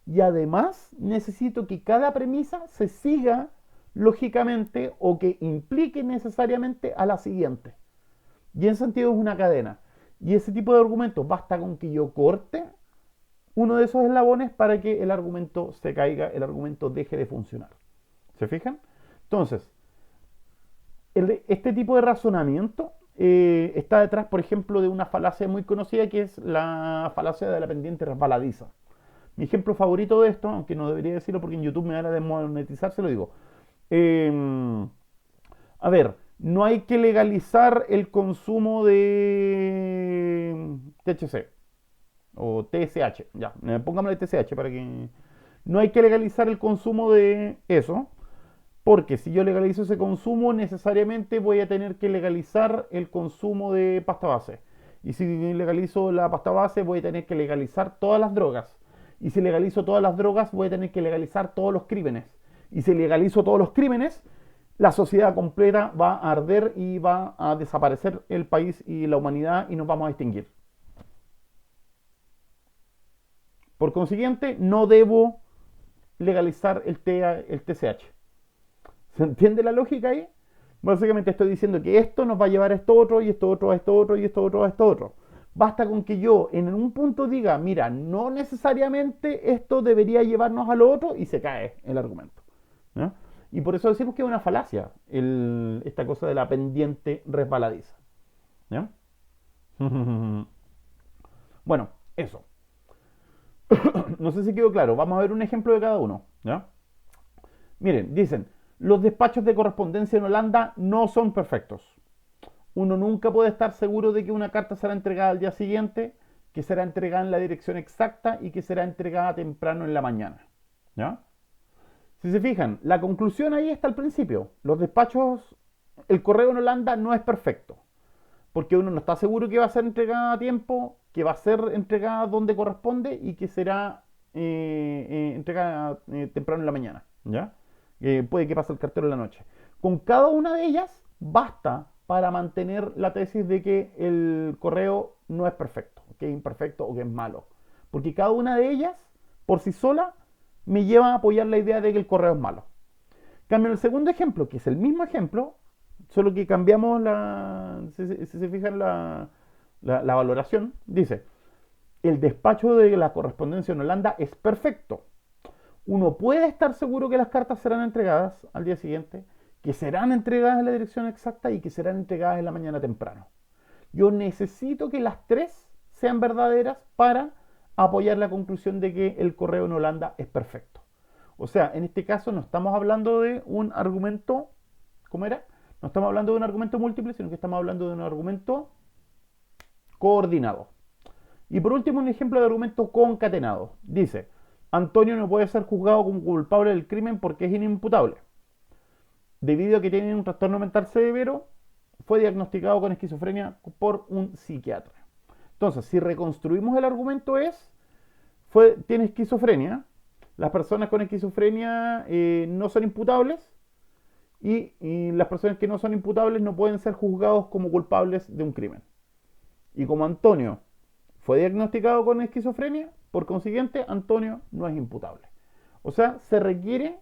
y además necesito que cada premisa se siga lógicamente o que implique necesariamente a la siguiente. Y en sentido es una cadena. Y ese tipo de argumentos basta con que yo corte uno de esos eslabones para que el argumento se caiga, el argumento deje de funcionar. ¿Se fijan? Entonces, este tipo de razonamiento está detrás, por ejemplo, de una falacia muy conocida que es la falacia de la pendiente resbaladiza. Mi ejemplo favorito de esto, aunque no debería decirlo porque en YouTube me van a desmonetizar, se lo digo. A ver, no hay que legalizar el consumo de THC o TSH, ya, pongámosle TSH para que... No hay que legalizar el consumo de eso, porque si yo legalizo ese consumo, necesariamente voy a tener que legalizar el consumo de pasta base. Y si legalizo la pasta base, voy a tener que legalizar todas las drogas. Y si legalizo todas las drogas, voy a tener que legalizar todos los crímenes. Y si legalizo todos los crímenes, la sociedad completa va a arder y va a desaparecer el país y la humanidad y nos vamos a extinguir. Por consiguiente, no debo legalizar el TSH. ¿Se entiende la lógica ahí? Básicamente estoy diciendo que esto nos va a llevar a esto otro, y esto otro, a esto otro, y esto otro, a esto otro. Basta con que yo en un punto diga, mira, no necesariamente esto debería llevarnos a lo otro, y se cae el argumento. ¿Ya? Y por eso decimos que es una falacia esta cosa de la pendiente resbaladiza. ¿Ya? Bueno, eso. No sé si quedó claro. Vamos a ver un ejemplo de cada uno. ¿Ya? Miren, dicen, los despachos de correspondencia en Holanda no son perfectos. Uno nunca puede estar seguro de que una carta será entregada al día siguiente, que será entregada en la dirección exacta y que será entregada temprano en la mañana. ¿Ya? Si se fijan, la conclusión ahí está al principio. Los despachos, el correo en Holanda no es perfecto, porque uno no está seguro que va a ser entregada a tiempo, que va a ser entregada donde corresponde y que será entregada temprano en la mañana. ¿Ya? Puede que pase el cartero en la noche. Con cada una de ellas basta para mantener la tesis de que el correo no es perfecto, que es imperfecto o que es malo. Porque cada una de ellas, por sí sola, me lleva a apoyar la idea de que el correo es malo. Cambio el segundo ejemplo, que es el mismo ejemplo, solo que cambiamos si se fijan la valoración, dice, el despacho de la correspondencia en Holanda es perfecto. Uno puede estar seguro que las cartas serán entregadas al día siguiente, que serán entregadas en la dirección exacta y que serán entregadas en la mañana temprano. Yo necesito que las tres sean verdaderas para apoyar la conclusión de que el correo en Holanda es perfecto. O sea, en este caso no estamos hablando de un argumento, ¿cómo era? No estamos hablando de un argumento múltiple, sino que estamos hablando de un argumento coordinado. Y por último, un ejemplo de argumento concatenado. Dice, Antonio no puede ser juzgado como culpable del crimen porque es inimputable. Debido a que tiene un trastorno mental severo, fue diagnosticado con esquizofrenia por un psiquiatra. Entonces, si reconstruimos el argumento tiene esquizofrenia, las personas con esquizofrenia no son imputables y las personas que no son imputables no pueden ser juzgados como culpables de un crimen. Y como Antonio fue diagnosticado con esquizofrenia, por consiguiente, Antonio no es imputable. O sea, se requiere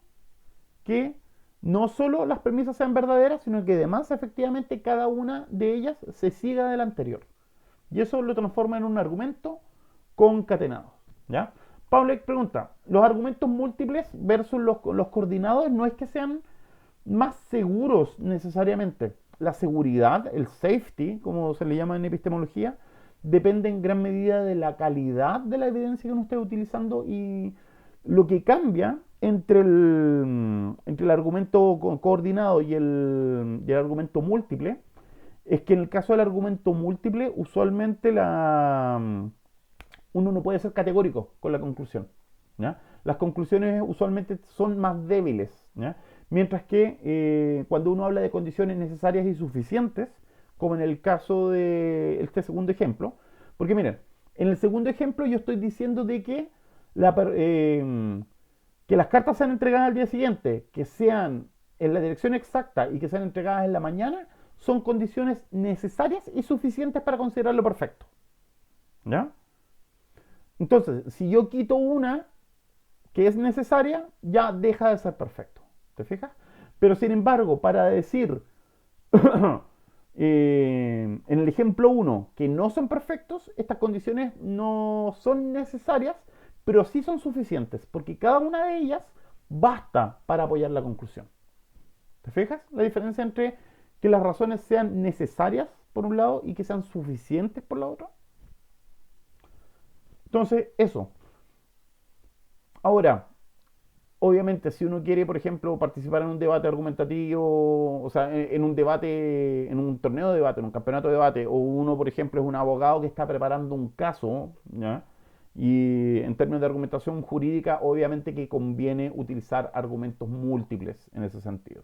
que no solo las premisas sean verdaderas, sino que además efectivamente cada una de ellas se siga de la anterior. Y eso lo transforma en un argumento concatenado. ¿Ya? Paulek pregunta, ¿los argumentos múltiples versus los coordinados no es que sean más seguros necesariamente? La seguridad, el safety, como se le llama en epistemología, depende en gran medida de la calidad de la evidencia que uno esté utilizando y lo que cambia entre el argumento coordinado y el argumento múltiple es que en el caso del argumento múltiple usualmente uno no puede ser categórico con la conclusión. ¿Ya? Las conclusiones usualmente son más débiles, ¿ya? Mientras que cuando uno habla de condiciones necesarias y suficientes, como en el caso de este segundo ejemplo, porque miren, en el segundo ejemplo yo estoy diciendo de que las cartas sean entregadas al día siguiente, que sean en la dirección exacta y que sean entregadas en la mañana, son condiciones necesarias y suficientes para considerarlo perfecto. ¿Ya? Entonces, si yo quito una que es necesaria, ya deja de ser perfecto. ¿Te fijas? Pero sin embargo, para decir en el ejemplo 1 que no son perfectos, estas condiciones no son necesarias, pero sí son suficientes, porque cada una de ellas basta para apoyar la conclusión. ¿Te fijas la diferencia entre que las razones sean necesarias por un lado y que sean suficientes por la otra? Entonces, eso. Ahora, obviamente, si uno quiere, por ejemplo, participar en un debate argumentativo, o sea, en un debate, en un torneo de debate, en un campeonato de debate, o uno, por ejemplo, es un abogado que está preparando un caso, ¿ya? Y en términos de argumentación jurídica, obviamente que conviene utilizar argumentos múltiples en ese sentido.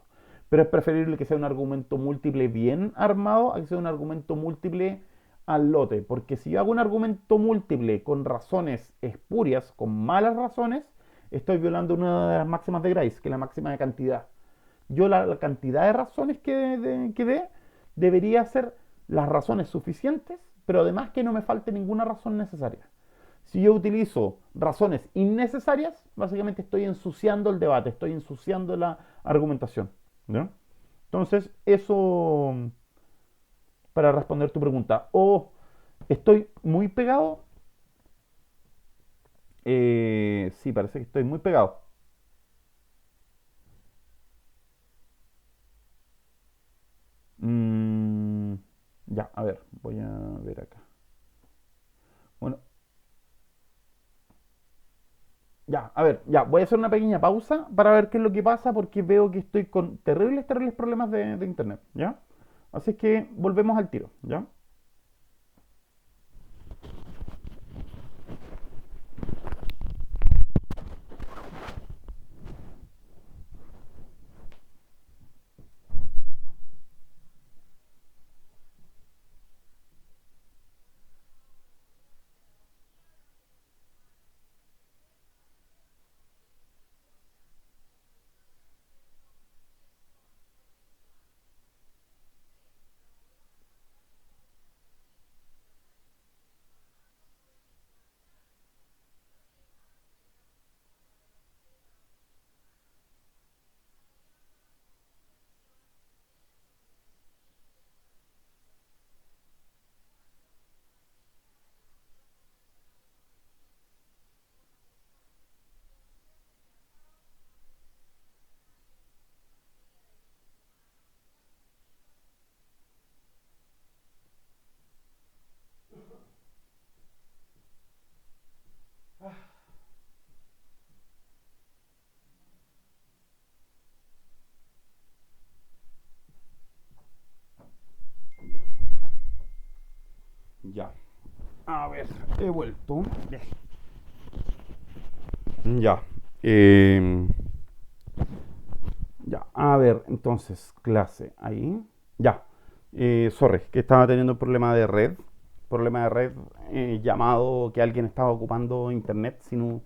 Pero es preferible que sea un argumento múltiple bien armado a que sea un argumento múltiple al lote. Porque si yo hago un argumento múltiple con razones espurias, con malas razones, estoy violando una de las máximas de Grice, que es la máxima de cantidad. Yo la cantidad de razones que dé debería ser las razones suficientes, pero además que no me falte ninguna razón necesaria. Si yo utilizo razones innecesarias, básicamente estoy ensuciando el debate, estoy ensuciando la argumentación. ¿Ya? Entonces, eso para responder tu pregunta. O estoy muy pegado. Sí, parece que estoy muy pegado. Mm, ya, a ver, voy a ver acá. Bueno, ya, a ver, ya, voy a hacer una pequeña pausa para ver qué es lo que pasa porque veo que estoy con terribles, terribles problemas de internet, ¿ya? Así que volvemos al tiro, ¿ya? Ya. A ver, he vuelto. Ya. Ya. A ver, entonces, clase. Ahí. Ya. Sorry, que estaba teniendo un problema de red. Problema de red llamado que alguien estaba ocupando internet sin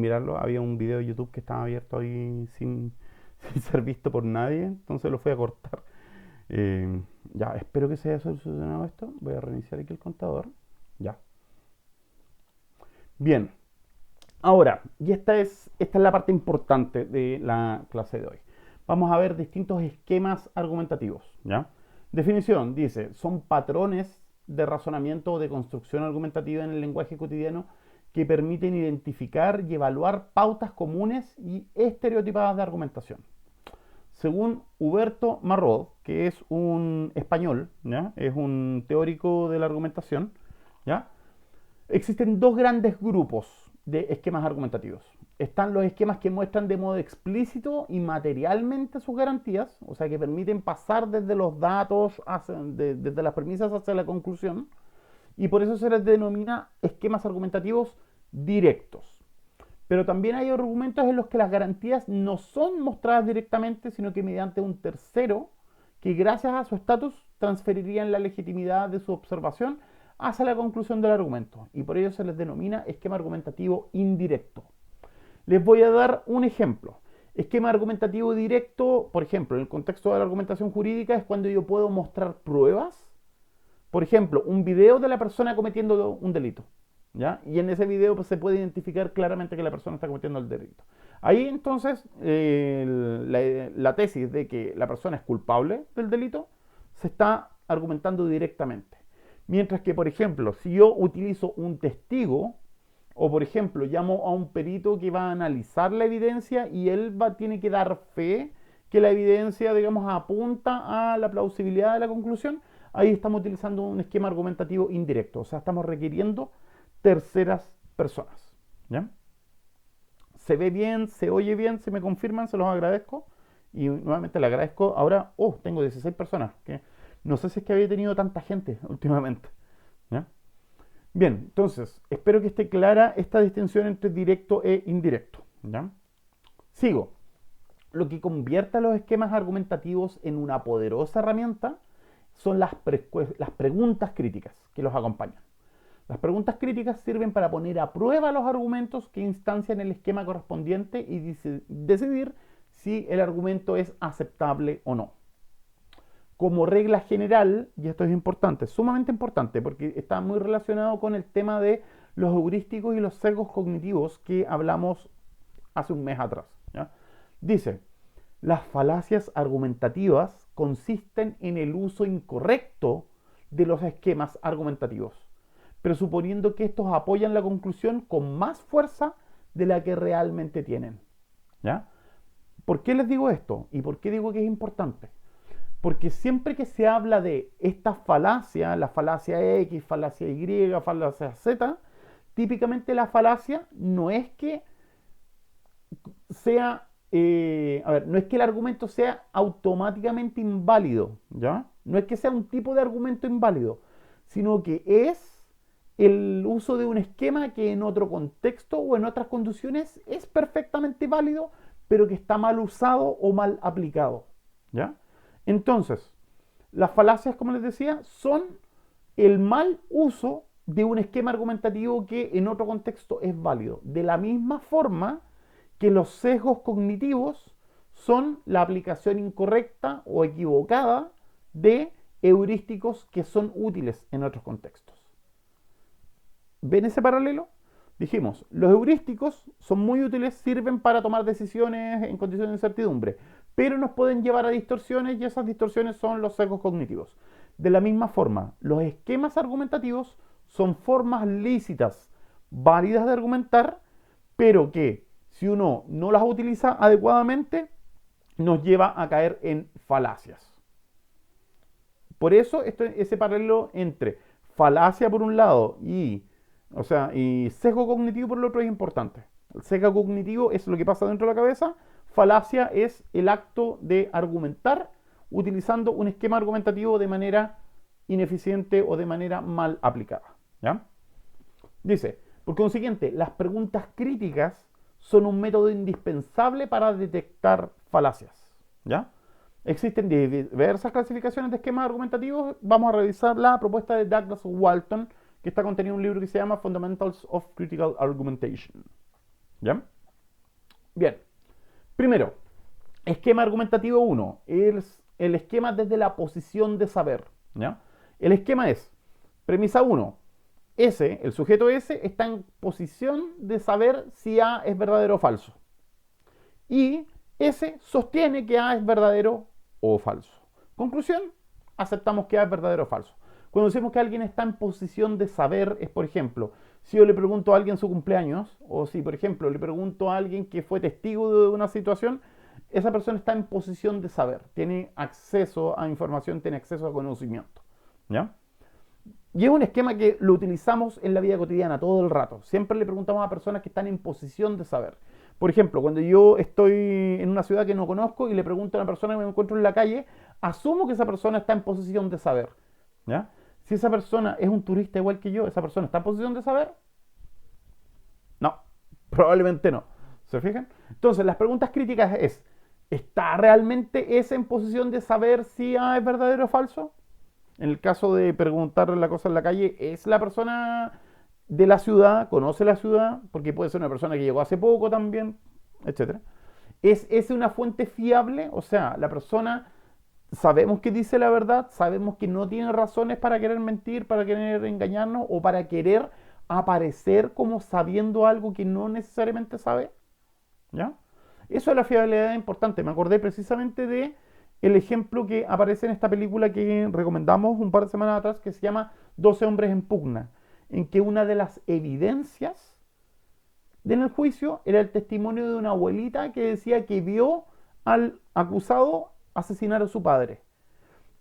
mirarlo. Había un video de YouTube que estaba abierto ahí sin ser visto por nadie. Entonces lo fui a cortar. Ya, espero que se haya solucionado esto. Voy a reiniciar aquí el contador. Ya. Bien. Ahora, y esta es la parte importante de la clase de hoy. Vamos a ver distintos esquemas argumentativos, ¿ya? Definición, dice, son patrones de razonamiento o de construcción argumentativa en el lenguaje cotidiano que permiten identificar y evaluar pautas comunes y estereotipadas de argumentación. Según Huberto Marrod, que es un español, ¿ya? Es un teórico de la argumentación, ¿ya? Existen dos grandes grupos de esquemas argumentativos. Están los esquemas que muestran de modo explícito y materialmente sus garantías, o sea, que permiten pasar desde los datos, desde las premisas hacia la conclusión, y por eso se les denomina esquemas argumentativos directos. Pero también hay argumentos en los que las garantías no son mostradas directamente, sino que mediante un tercero que gracias a su estatus transferirían la legitimidad de su observación hacia la conclusión del argumento. Y por ello se les denomina esquema argumentativo indirecto. Les voy a dar un ejemplo. Esquema argumentativo directo, por ejemplo, en el contexto de la argumentación jurídica es cuando yo puedo mostrar pruebas. Por ejemplo, un video de la persona cometiendo un delito. ¿Ya? Y en ese video pues, se puede identificar claramente que la persona está cometiendo el delito. Ahí entonces la tesis de que la persona es culpable del delito se está argumentando directamente. Mientras que, por ejemplo, si yo utilizo un testigo o, por ejemplo, llamo a un perito que va a analizar la evidencia y él tiene que dar fe que la evidencia, digamos, apunta a la plausibilidad de la conclusión, ahí estamos utilizando un esquema argumentativo indirecto. O sea, estamos requiriendo terceras personas. ¿Ya? Se ve bien, se oye bien, si me confirman, se los agradezco. Y nuevamente le agradezco. Ahora, tengo 16 personas. Que no sé si es que había tenido tanta gente últimamente. ¿Ya? Bien, entonces, espero que esté clara esta distinción entre directo e indirecto. ¿Ya? Sigo. Lo que convierte a los esquemas argumentativos en una poderosa herramienta son las preguntas críticas que los acompañan. Las preguntas críticas sirven para poner a prueba los argumentos que instancian el esquema correspondiente y decidir si el argumento es aceptable o no. Como regla general, y esto es importante, sumamente importante, porque está muy relacionado con el tema de los heurísticos y los sesgos cognitivos que hablamos hace un mes atrás. ¿Ya? Dice, las falacias argumentativas consisten en el uso incorrecto de los esquemas argumentativos, presuponiendo que estos apoyan la conclusión con más fuerza de la que realmente tienen. ¿Ya? ¿Por qué les digo esto? ¿Y por qué digo que es importante? Porque siempre que se habla de esta falacia, la falacia X, falacia Y, falacia Z, típicamente la falacia no es que sea, no es que el argumento sea automáticamente inválido, ¿ya? No es que sea un tipo de argumento inválido, sino que es el uso de un esquema que en otro contexto o en otras condiciones es perfectamente válido, pero que está mal usado o mal aplicado, ¿ya? Entonces, las falacias, como les decía, son el mal uso de un esquema argumentativo que en otro contexto es válido. De la misma forma que los sesgos cognitivos son la aplicación incorrecta o equivocada de heurísticos que son útiles en otros contextos. ¿Ven ese paralelo? Dijimos, los heurísticos son muy útiles, sirven para tomar decisiones en condiciones de incertidumbre, pero nos pueden llevar a distorsiones y esas distorsiones son los sesgos cognitivos. De la misma forma, los esquemas argumentativos son formas lícitas, válidas de argumentar, pero que si uno no las utiliza adecuadamente, nos lleva a caer en falacias. Por eso ese paralelo entre falacia por un lado y sesgo cognitivo por el otro es importante. El sesgo cognitivo es lo que pasa dentro de la cabeza. Falacia es el acto de argumentar utilizando un esquema argumentativo de manera ineficiente o de manera mal aplicada. ¿Ya? Dice, por consiguiente, las preguntas críticas son un método indispensable para detectar falacias. ¿Ya? Existen diversas clasificaciones de esquemas argumentativos. Vamos a revisar la propuesta de Douglas Walton, que está contenida en un libro que se llama Fundamentals of Critical Argumentation. ¿Ya? Bien. Primero, esquema argumentativo 1. Es el esquema desde la posición de saber. ¿Ya? El esquema es, premisa 1. S, el sujeto S, está en posición de saber si A es verdadero o falso. Y S sostiene que A es verdadero o falso. Conclusión, aceptamos que A es verdadero o falso. Cuando decimos que alguien está en posición de saber, es por ejemplo, si yo le pregunto a alguien su cumpleaños, o si por ejemplo le pregunto a alguien que fue testigo de una situación, esa persona está en posición de saber, tiene acceso a información, tiene acceso a conocimiento. ¿Ya? Y es un esquema que lo utilizamos en la vida cotidiana todo el rato. Siempre le preguntamos a personas que están en posición de saber. Por ejemplo, cuando yo estoy en una ciudad que no conozco y le pregunto a una persona que me encuentro en la calle, asumo que esa persona está en posición de saber. ¿Ya? Si esa persona es un turista igual que yo, ¿esa persona está en posición de saber? No, probablemente no. ¿Se fijan? Entonces, las preguntas críticas es, ¿está realmente ese en posición de saber si A es verdadero o falso? En el caso de preguntarle la cosa en la calle, ¿es la persona de la ciudad? ¿Conoce la ciudad? Porque puede ser una persona que llegó hace poco también, etcétera. ¿Es una fuente fiable? O sea, la persona sabemos que dice la verdad, sabemos que no tiene razones para querer mentir, para querer engañarnos o para querer aparecer como sabiendo algo que no necesariamente sabe. ¿Ya? Eso de la fiabilidad es importante. Me acordé precisamente de el ejemplo que aparece en esta película que recomendamos un par de semanas atrás, que se llama 12 hombres en pugna, en que una de las evidencias en el juicio era el testimonio de una abuelita que decía que vio al acusado asesinar a su padre.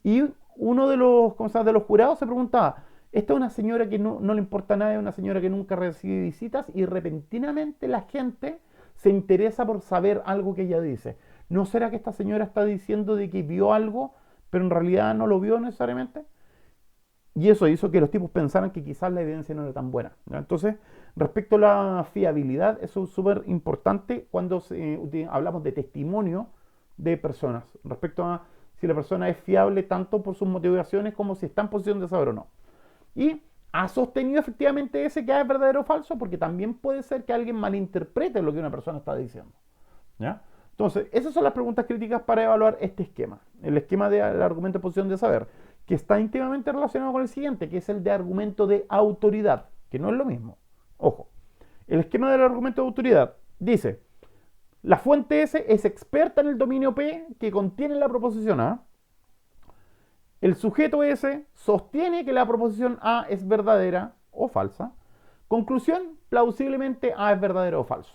Y uno de los, de los jurados se preguntaba, esta es una señora que no le importa nada, es una señora que nunca recibe visitas y repentinamente la gente se interesa por saber algo que ella dice. ¿No será que esta señora está diciendo de que vio algo, pero en realidad no lo vio necesariamente? Y eso hizo que los tipos pensaran que quizás la evidencia no era tan buena. ¿Ya? Entonces, respecto a la fiabilidad, eso es súper importante cuando hablamos de testimonio de personas. Respecto a si la persona es fiable tanto por sus motivaciones como si está en posición de saber o no. Y ha sostenido efectivamente ese que es verdadero o falso, porque también puede ser que alguien malinterprete lo que una persona está diciendo. ¿Ya? Entonces, esas son las preguntas críticas para evaluar este esquema. El esquema del argumento de posición de saber, que está íntimamente relacionado con el siguiente, que es el de argumento de autoridad, que no es lo mismo. Ojo, el esquema del argumento de autoridad dice, la fuente S es experta en el dominio P que contiene la proposición A. El sujeto S sostiene que la proposición A es verdadera o falsa. Conclusión, plausiblemente A es verdadero o falso.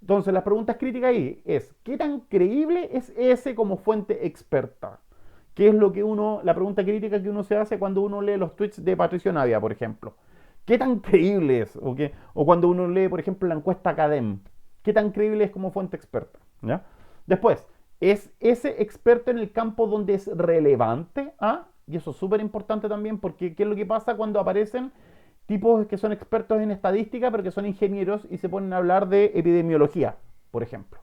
Entonces, las preguntas críticas ahí es, ¿qué tan creíble es S como fuente experta? ¿Qué es lo que la pregunta crítica que uno se hace cuando uno lee los tweets de Patricio Navia, por ejemplo? ¿Qué tan creíble es? O cuando uno lee, por ejemplo, la encuesta Academ. ¿Qué tan creíble es como fuente experta? ¿Ya? Después, ¿es ese experto en el campo donde es relevante? Y eso es súper importante también porque ¿qué es lo que pasa cuando aparecen tipos que son expertos en estadística pero que son ingenieros y se ponen a hablar de epidemiología, por ejemplo?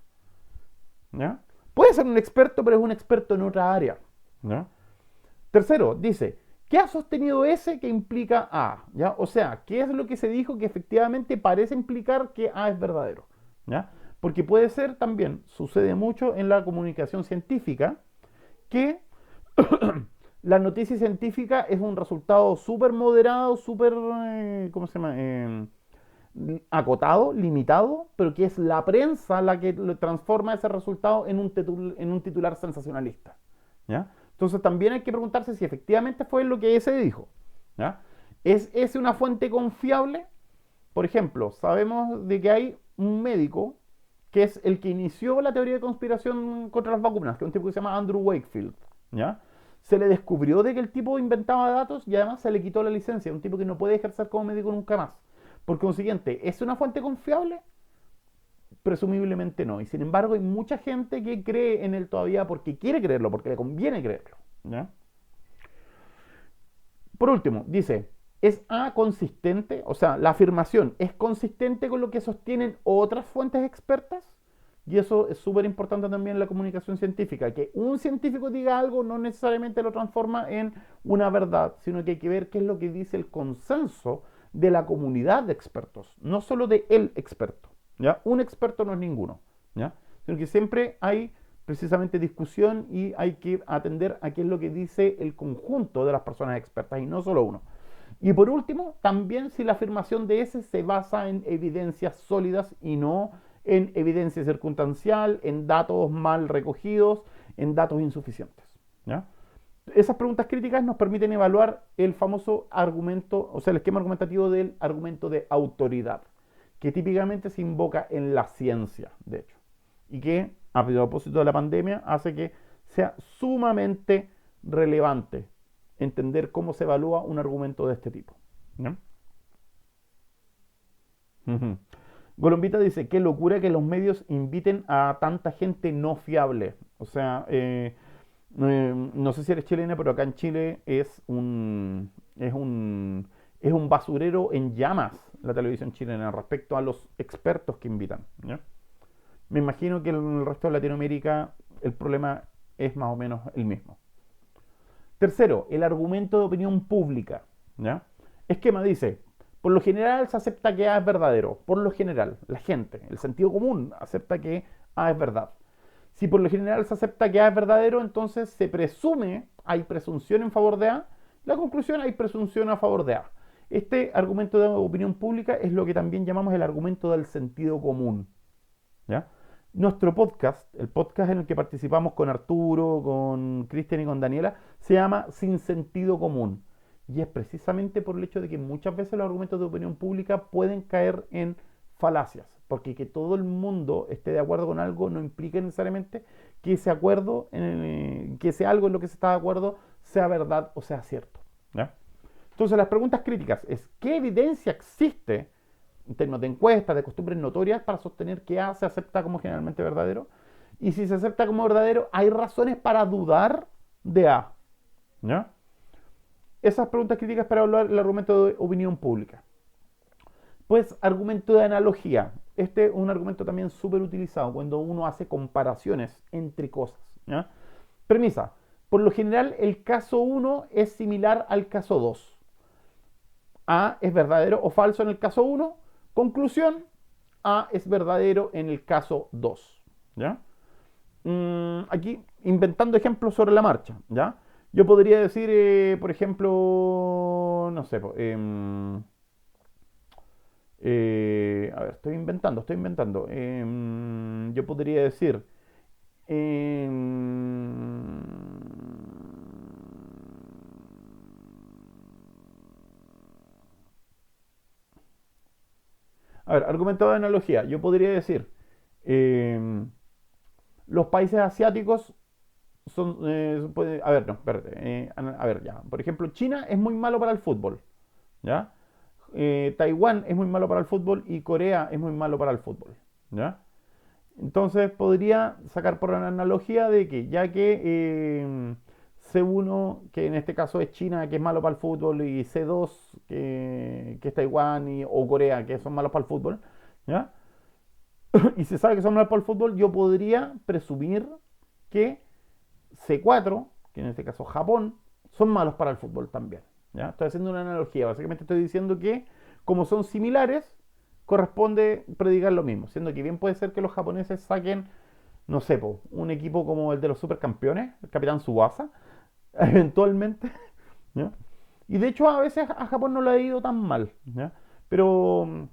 ¿Ya? Puede ser un experto, pero es un experto en otra área. ¿Ya? Tercero, dice, ¿qué ha sostenido ese que implica A? ¿Ya? O sea, ¿qué es lo que se dijo que efectivamente parece implicar que A es verdadero? ¿Ya? Porque puede ser también, sucede mucho en la comunicación científica, que la noticia científica es un resultado súper moderado, súper, ¿cómo se llama? Acotado, limitado, pero que es la prensa la que transforma ese resultado en un titular sensacionalista. ¿Ya? Entonces también hay que preguntarse si efectivamente fue lo que ese dijo. ¿Ya? ¿Es ese una fuente confiable? Por ejemplo, sabemos de que hay un médico que es el que inició la teoría de conspiración contra las vacunas, que es un tipo que se llama Andrew Wakefield. ¿Ya? Se le descubrió de que el tipo inventaba datos y además se le quitó la licencia, un tipo que no puede ejercer como médico nunca más. Por consiguiente, ¿es una fuente confiable? Presumiblemente no. Y sin embargo, hay mucha gente que cree en él todavía porque quiere creerlo, porque le conviene creerlo. ¿Ya? Por último, dice, ¿es A consistente? O sea, la afirmación es consistente con lo que sostienen otras fuentes expertas. Y eso es súper importante también en la comunicación científica, que un científico diga algo no necesariamente lo transforma en una verdad, sino que hay que ver qué es lo que dice el consenso de la comunidad de expertos, no solo de el experto, ¿ya? Un experto no es ninguno, ¿ya? Sino que siempre hay precisamente discusión y hay que atender a qué es lo que dice el conjunto de las personas expertas y no solo uno. Y por último, también si la afirmación de ese se basa en evidencias sólidas y no en evidencia circunstancial, en datos mal recogidos, en datos insuficientes, ¿ya? Esas preguntas críticas nos permiten evaluar el famoso argumento, o sea, el esquema argumentativo del argumento de autoridad, que típicamente se invoca en la ciencia, de hecho, y que, a propósito de la pandemia, hace que sea sumamente relevante entender cómo se evalúa un argumento de este tipo, ¿no? Golombita dice, qué locura que los medios inviten a tanta gente no fiable. O sea, no sé si eres chilena, pero acá en Chile es un basurero en llamas la televisión chilena respecto a los expertos que invitan, ¿ya? Me imagino que en el resto de Latinoamérica el problema es más o menos el mismo. Tercero, el argumento de opinión pública, ¿ya? Esquema dice, por lo general se acepta que A es verdadero. Por lo general, la gente, el sentido común acepta que A es verdad. Si por lo general se acepta que A es verdadero, entonces se presume, hay presunción en favor de A. La conclusión, hay presunción a favor de A. Este argumento de opinión pública es lo que también llamamos el argumento del sentido común, ¿ya? Nuestro podcast, el podcast en el que participamos con Arturo, con Cristian y con Daniela, se llama Sin Sentido Común. Y es precisamente por el hecho de que muchas veces los argumentos de opinión pública pueden caer en falacias, porque que todo el mundo esté de acuerdo con algo no implica necesariamente que ese acuerdo, que ese algo en lo que se está de acuerdo sea verdad o sea cierto, ¿ya? Entonces las preguntas críticas es, ¿qué evidencia existe en términos de encuestas, de costumbres notorias para sostener que A se acepta como generalmente verdadero? Y si se acepta como verdadero, ¿hay razones para dudar de A? ¿Ya? Esas preguntas críticas para evaluar el argumento de opinión pública. Pues argumento de analogía. Este es un argumento también súper utilizado cuando uno hace comparaciones entre cosas, ¿ya? Premisa. Por lo general, el caso 1 es similar al caso 2. A es verdadero o falso en el caso 1. Conclusión. A es verdadero en el caso 2, ¿ya? Aquí inventando ejemplos sobre la marcha, ¿ya? Yo podría decir, por ejemplo, no sé, a ver, estoy inventando. Yo podría decir, em, a ver, argumentado de analogía, yo podría decir, em, los países asiáticos son, a ver, no, espérate, a ver, ya, por ejemplo, China es muy malo para el fútbol, ¿ya? Taiwán es muy malo para el fútbol y Corea es muy malo para el fútbol, ¿ya? Entonces podría sacar por una analogía de que ya que C1, que en este caso es China, que es malo para el fútbol, y C2, que es Taiwán o Corea, que son malos para el fútbol, ¿ya? Y se sabe que son malos para el fútbol, yo podría presumir que C4, que en este caso Japón, son malos para el fútbol también, ¿ya? Estoy haciendo una analogía, básicamente estoy diciendo que como son similares, corresponde predicar lo mismo, siendo que bien puede ser que los japoneses saquen, no sé, un equipo como el de los supercampeones, el Capitán Tsubasa, eventualmente, ¿ya? Y de hecho a veces a Japón no le ha ido tan mal, ¿ya? Pero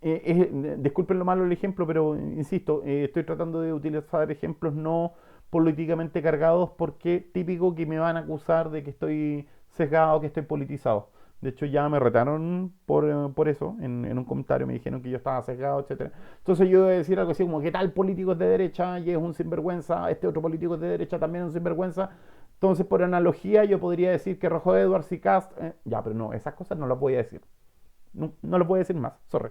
disculpen lo malo el ejemplo, pero insisto, estoy tratando de utilizar ejemplos no políticamente cargados porque típico que me van a acusar de que estoy sesgado, que estoy politizado. De hecho ya me retaron por eso, en un comentario me dijeron que yo estaba sesgado, etcétera. Entonces yo voy a decir algo así como que tal político es de derecha y es un sinvergüenza, este otro político es de derecha también es un sinvergüenza. Entonces por analogía yo podría decir que Rojo Edwards y Cast, ya, pero no, esas cosas no las voy a decir. No, no las voy a decir más, sorry.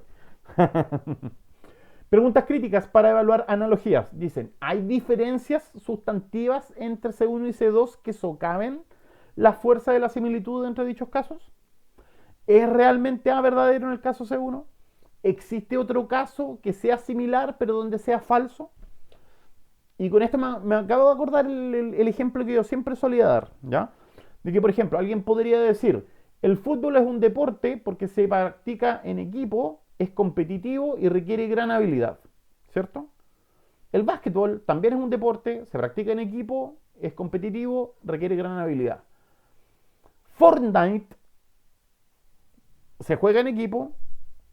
Preguntas críticas para evaluar analogías. Dicen, ¿hay diferencias sustantivas entre C1 y C2 que socaven la fuerza de la similitud entre dichos casos? ¿Es realmente A verdadero en el caso C1? ¿Existe otro caso que sea similar pero donde sea falso? Y con esto me acabo de acordar el ejemplo que yo siempre solía dar, ¿ya? De que, por ejemplo, alguien podría decir, el fútbol es un deporte porque se practica en equipo, es competitivo y requiere gran habilidad, ¿cierto? El básquetbol también es un deporte, se practica en equipo, es competitivo, requiere gran habilidad. Fortnite se juega en equipo,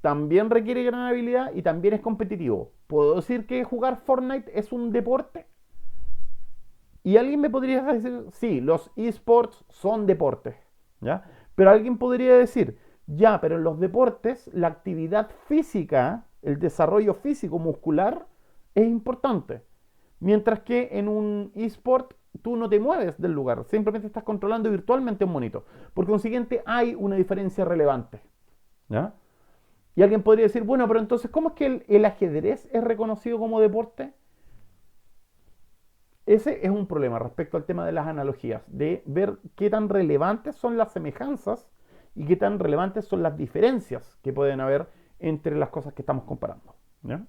también requiere gran habilidad y también es competitivo. ¿Puedo decir que jugar Fortnite es un deporte? Y alguien me podría decir, sí, los esports son deportes, ¿ya? Pero alguien podría decir, ya, pero en los deportes la actividad física, el desarrollo físico muscular es importante. Mientras que en un esport tú no te mueves del lugar, simplemente estás controlando virtualmente un monito. Por consiguiente, hay una diferencia relevante, ¿ya? Y alguien podría decir, bueno, pero entonces, ¿cómo es que el ajedrez es reconocido como deporte? Ese es un problema respecto al tema de las analogías, de ver qué tan relevantes son las semejanzas y qué tan relevantes son las diferencias que pueden haber entre las cosas que estamos comparando, ¿ya?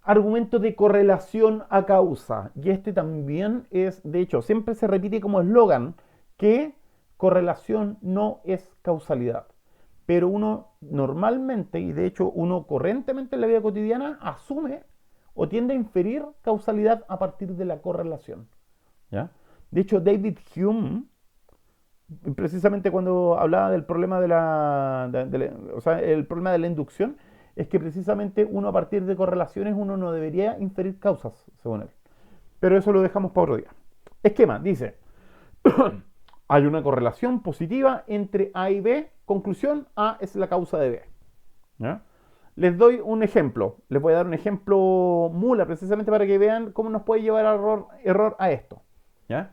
Argumento de correlación a causa. Y este también es, de hecho, siempre se repite como eslogan que correlación no es causalidad. Pero uno normalmente, y de hecho uno correntemente en la vida cotidiana, asume o tiende a inferir causalidad a partir de la correlación, ¿ya? De hecho, David Hume, precisamente cuando hablaba del problema o sea, el problema de la inducción, es que precisamente uno a partir de correlaciones uno no debería inferir causas, según él. Pero eso lo dejamos para otro día. Esquema, dice, hay una correlación positiva entre A y B, conclusión, A es la causa de B, ¿ya? Les doy un ejemplo, les voy a dar un ejemplo mula, precisamente para que vean cómo nos puede llevar a error a esto, ¿ya?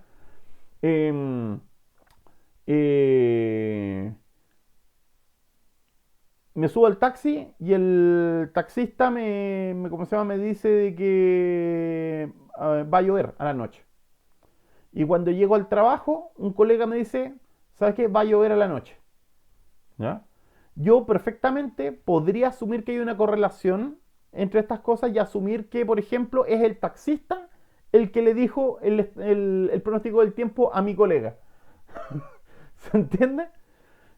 Eh, eh, Me subo al taxi y el taxista ¿cómo se llama? Me dice de que va a llover a la noche. Y cuando llego al trabajo, un colega me dice, ¿sabes qué? Va a llover a la noche, ¿ya? Yo perfectamente podría asumir que hay una correlación entre estas cosas y asumir que, por ejemplo, es el taxista el que le dijo el pronóstico del tiempo a mi colega. ¿Se entiende?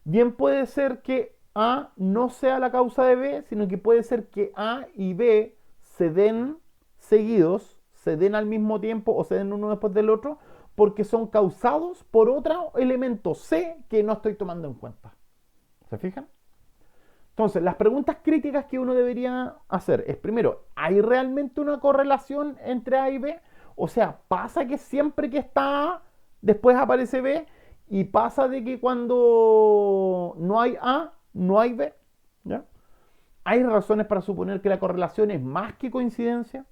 Bien puede ser que A no sea la causa de B, sino que puede ser que A y B se den seguidos, se den al mismo tiempo o se den uno después del otro, porque son causados por otro elemento C que no estoy tomando en cuenta. ¿Se fijan? Entonces, las preguntas críticas que uno debería hacer es, primero, ¿hay realmente una correlación entre A y B? O sea, ¿pasa que siempre que está A, después aparece B? ¿Y pasa de que cuando no hay A, no hay B? ¿Ya? ¿Hay razones para suponer que la correlación es más que coincidencia?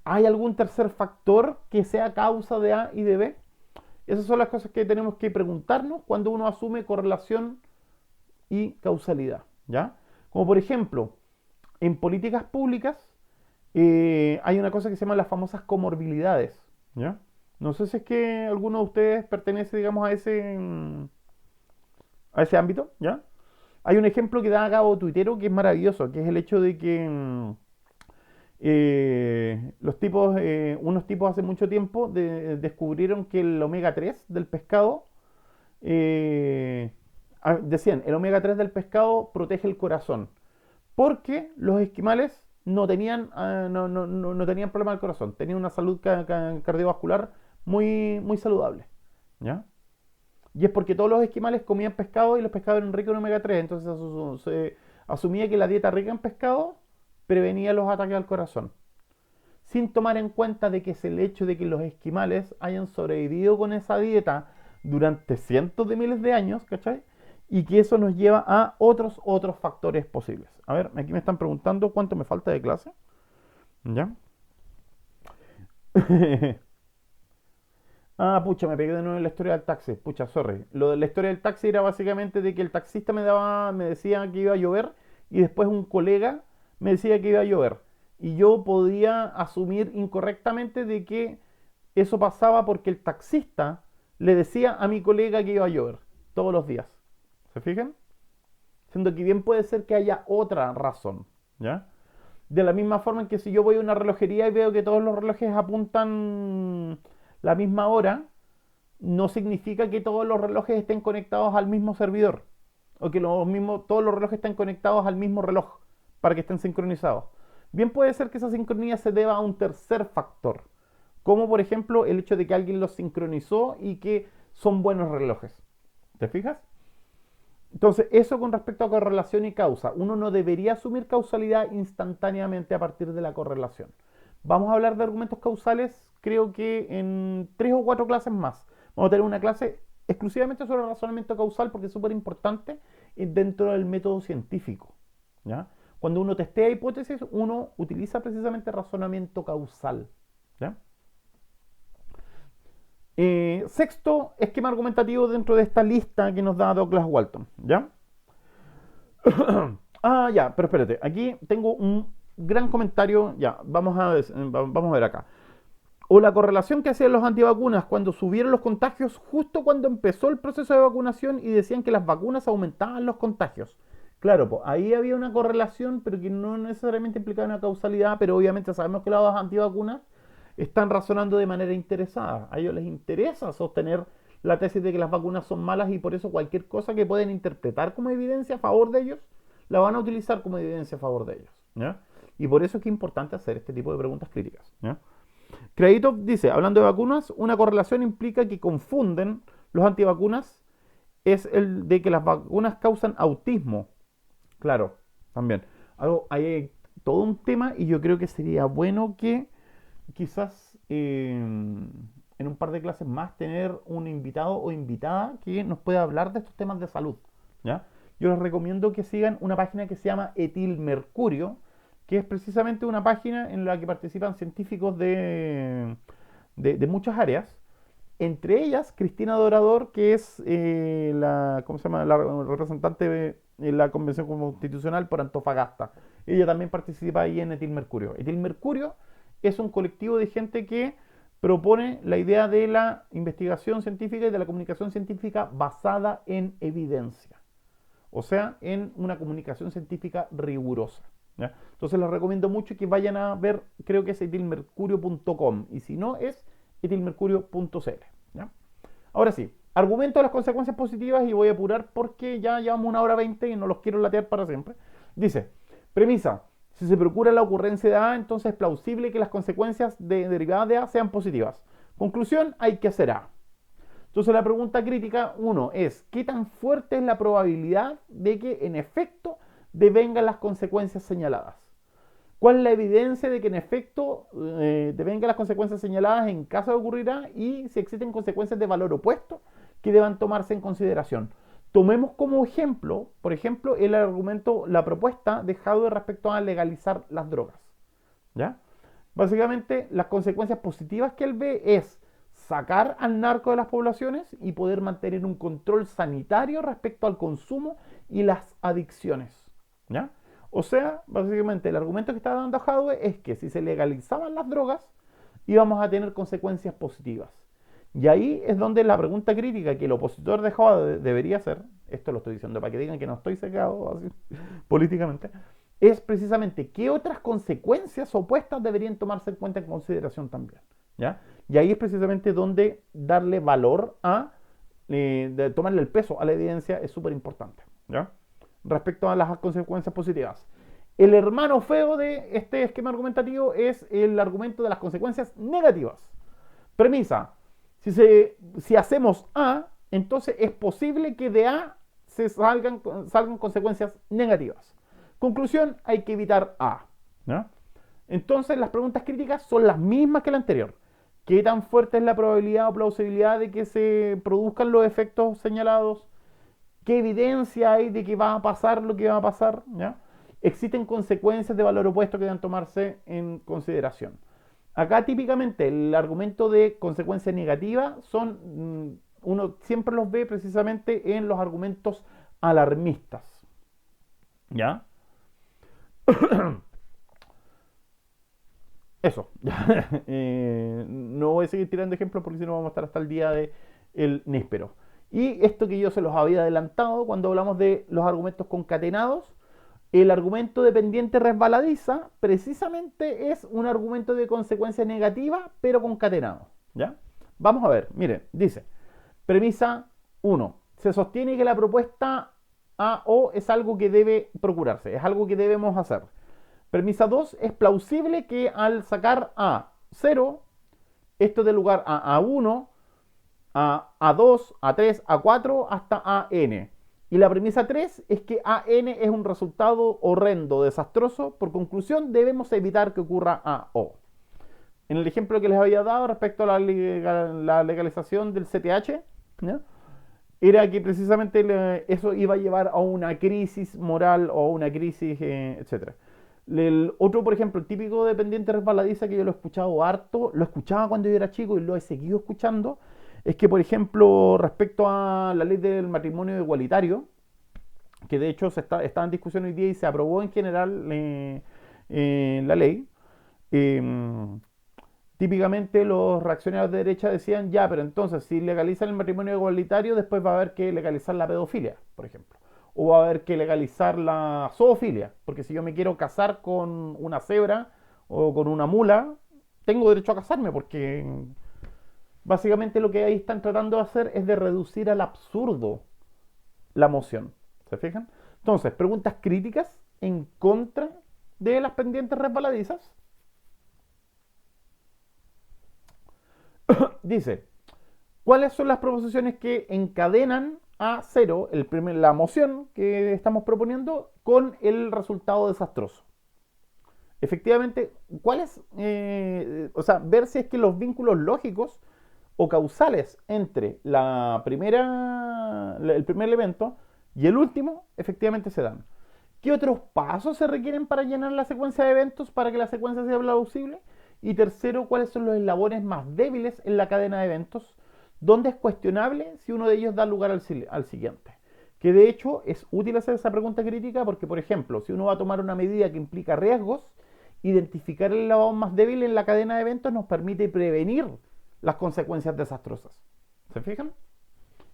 ¿Hay algún tercer factor que sea causa de A y de B? Esas son las cosas que tenemos que preguntarnos cuando uno asume correlación y causalidad, ¿ya? Como por ejemplo, en políticas públicas hay una cosa que se llama las famosas comorbilidades, ¿ya? No sé si es que alguno de ustedes pertenece, digamos, a ese ámbito, ¿ya? Hay un ejemplo que da a cabo tuitero que es maravilloso, que es el hecho de que unos tipos hace mucho tiempo descubrieron que el omega 3 del pescado, eh, decían, el omega 3 del pescado protege el corazón, porque los esquimales no tenían problema del corazón, tenían una salud cardiovascular muy saludable, ¿ya? Y es porque todos los esquimales comían pescado y los pescados eran ricos en omega 3, entonces se asumía que la dieta rica en pescado prevenía los ataques al corazón, sin tomar en cuenta de que es el hecho de que los esquimales hayan sobrevivido con esa dieta durante cientos de miles de años, ¿cachai? Y que eso nos lleva a otros factores posibles. A ver, aquí me están preguntando cuánto me falta de clase. ¿Ya? Ah, pucha, me pegué de nuevo en la historia del taxi. Pucha, sorry. Lo de la historia del taxi era básicamente de que el taxista me decía que iba a llover y después un colega me decía que iba a llover. Y yo podía asumir incorrectamente de que eso pasaba porque el taxista le decía a mi colega que iba a llover todos los días. ¿Se fijan? Siendo que bien puede ser que haya otra razón, ¿ya? De la misma forma en que si yo voy a una relojería y veo que todos los relojes apuntan la misma hora, no significa que todos los relojes estén conectados al mismo servidor o que todos los relojes estén conectados al mismo reloj para que estén sincronizados. Bien puede ser que esa sincronía se deba a un tercer factor, como por ejemplo el hecho de que alguien los sincronizó y que son buenos relojes. ¿Te fijas? Entonces, eso con respecto a correlación y causa. Uno no debería asumir causalidad instantáneamente a partir de la correlación. Vamos a hablar de argumentos causales, creo que en 3 o 4 clases más. Vamos a tener una clase exclusivamente sobre razonamiento causal porque es súper importante dentro del método científico, ¿ya? Cuando uno testea hipótesis, uno utiliza precisamente razonamiento causal, ¿ya? Sexto esquema argumentativo dentro de esta lista que nos da Douglas Walton, ¿ya? Ya, pero espérate, aquí tengo un gran comentario, ya, vamos a ver acá. O la correlación que hacían los antivacunas cuando subieron los contagios justo cuando empezó el proceso de vacunación y decían que las vacunas aumentaban los contagios. Claro, pues ahí había una correlación, pero que no necesariamente implicaba una causalidad, pero obviamente sabemos que las antivacunas están razonando de manera interesada. A ellos les interesa sostener la tesis de que las vacunas son malas y por eso cualquier cosa que pueden interpretar como evidencia a favor de ellos, la van a utilizar como evidencia a favor de ellos, ¿ya? Y por eso es que es importante hacer este tipo de preguntas críticas, ¿ya? Kreditov dice, hablando de vacunas, una correlación implica que confunden los antivacunas, es el de que las vacunas causan autismo. Claro, también. Hay todo un tema y yo creo que sería bueno que quizás en un par de clases más tener un invitado o invitada que nos pueda hablar de estos temas de salud, ¿ya? Yo les recomiendo que sigan una página que se llama Etilmercurio, que es precisamente una página en la que participan científicos de muchas áreas, entre ellas Cristina Dorador, que es ¿cómo se llama? La representante de la Convención Constitucional por Antofagasta. Ella también participa ahí en Etilmercurio. Etilmercurio es un colectivo de gente que propone la idea de la investigación científica y de la comunicación científica basada en evidencia. O sea, en una comunicación científica rigurosa, ¿ya? Entonces les recomiendo mucho que vayan a ver, creo que es etilmercurio.com y si no es etilmercurio.cl, ¿ya? Ahora sí, argumento de las consecuencias positivas y voy a apurar porque ya llevamos 1 hora 20 y no los quiero latear para siempre. Dice, premisa, si se procura la ocurrencia de A, entonces es plausible que las consecuencias derivadas de A sean positivas. Conclusión, hay que hacer A. Entonces la pregunta crítica, uno, es ¿qué tan fuerte es la probabilidad de que en efecto devengan las consecuencias señaladas? ¿Cuál es la evidencia de que en efecto devengan las consecuencias señaladas en caso de ocurrir A y si existen consecuencias de valor opuesto que deban tomarse en consideración? Tomemos como ejemplo, por ejemplo, el argumento, la propuesta de Jadwe respecto a legalizar las drogas, ¿ya? Básicamente, las consecuencias positivas que él ve es sacar al narco de las poblaciones y poder mantener un control sanitario respecto al consumo y las adicciones, ¿ya? O sea, básicamente el argumento que está dando Jadwe es que si se legalizaban las drogas íbamos a tener consecuencias positivas. Y ahí es donde la pregunta crítica que el opositor de Jadwe debería hacer, esto lo estoy diciendo para que digan que no estoy secado así, políticamente, es precisamente qué otras consecuencias opuestas deberían tomarse en cuenta en consideración también, ¿ya? Y ahí es precisamente donde darle valor de tomarle el peso a la evidencia es súper importante, ¿ya? Respecto a las consecuencias positivas. El hermano feo de este esquema argumentativo es el argumento de las consecuencias negativas. Premisa, si hacemos A, entonces es posible que de A salgan consecuencias negativas. Conclusión, hay que evitar A, ¿no? Entonces las preguntas críticas son las mismas que la anterior. ¿Qué tan fuerte es la probabilidad o plausibilidad de que se produzcan los efectos señalados? ¿Qué evidencia hay de que va a pasar lo que va a pasar? ¿Ya? ¿Existen consecuencias de valor opuesto que deben tomarse en consideración? Acá típicamente el argumento de consecuencia negativa uno siempre los ve precisamente en los argumentos alarmistas, ¿ya? Eso. No voy a seguir tirando ejemplos porque si no vamos a estar hasta el día de el níspero. Y esto que yo se los había adelantado cuando hablamos de los argumentos concatenados, el argumento de pendiente resbaladiza precisamente es un argumento de consecuencia negativa, pero concatenado. ¿Ya? Vamos a ver, miren, dice, premisa 1. Se sostiene que la propuesta A o es algo que debe procurarse, es algo que debemos hacer. Premisa 2. Es plausible que al sacar a 0, esto dé lugar a A1, a A2, A3, A4, hasta AN. Y la premisa 3 es que AN es un resultado horrendo, desastroso. Por conclusión, debemos evitar que ocurra AO. En el ejemplo que les había dado respecto a la legalización del CTH, ¿ya? Era que precisamente eso iba a llevar a una crisis moral o a una crisis, etc. El otro, por ejemplo, el típico dependiente resbaladiza que yo lo he escuchado harto, lo escuchaba cuando yo era chico y lo he seguido escuchando, es que, por ejemplo, respecto a la ley del matrimonio igualitario, que de hecho está en discusión hoy día y se aprobó en general la ley, eh, típicamente los reaccionarios de derecha decían, ya, pero entonces si legalizan el matrimonio igualitario, después va a haber que legalizar la pedofilia, por ejemplo. O va a haber que legalizar la zoofilia, porque si yo me quiero casar con una cebra o con una mula, tengo derecho a casarme, porque básicamente lo que ahí están tratando de hacer es de reducir al absurdo la moción. ¿Se fijan? Entonces, preguntas críticas en contra de las pendientes resbaladizas. Dice, ¿cuáles son las proposiciones que encadenan a cero la moción que estamos proponiendo con el resultado desastroso? Efectivamente, ¿cuáles? O sea, ver si es que los vínculos lógicos o causales entre el primer elemento y el último efectivamente se dan. ¿Qué otros pasos se requieren para llenar la secuencia de eventos para que la secuencia sea plausible? Y tercero, ¿cuáles son los eslabones más débiles en la cadena de eventos? Donde es cuestionable si uno de ellos da lugar al siguiente. Que de hecho es útil hacer esa pregunta crítica porque, por ejemplo, si uno va a tomar una medida que implica riesgos, identificar el eslabón más débil en la cadena de eventos nos permite prevenir las consecuencias desastrosas. ¿Se fijan?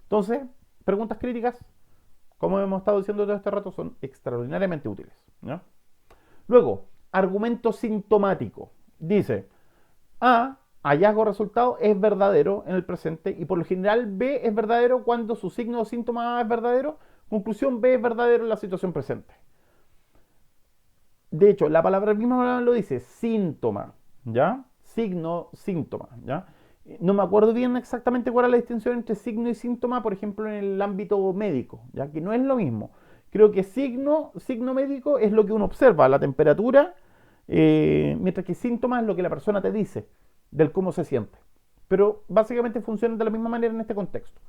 Entonces, preguntas críticas, como hemos estado diciendo todo este rato, son extraordinariamente útiles, ¿no? Luego, argumento sintomático. Dice, A, hallazgo o resultado, es verdadero en el presente y por lo general B es verdadero cuando su signo o síntoma A es verdadero. Conclusión, B es verdadero en la situación presente. De hecho, la palabra misma lo dice, síntoma, ¿ya? Signo, síntoma, ¿ya? No me acuerdo bien exactamente cuál es la distinción entre signo y síntoma, por ejemplo, en el ámbito médico, ya que no es lo mismo. Creo que signo médico es lo que uno observa, la temperatura, mientras que síntoma es lo que la persona te dice del cómo se siente. Pero básicamente funcionan de la misma manera en este contexto,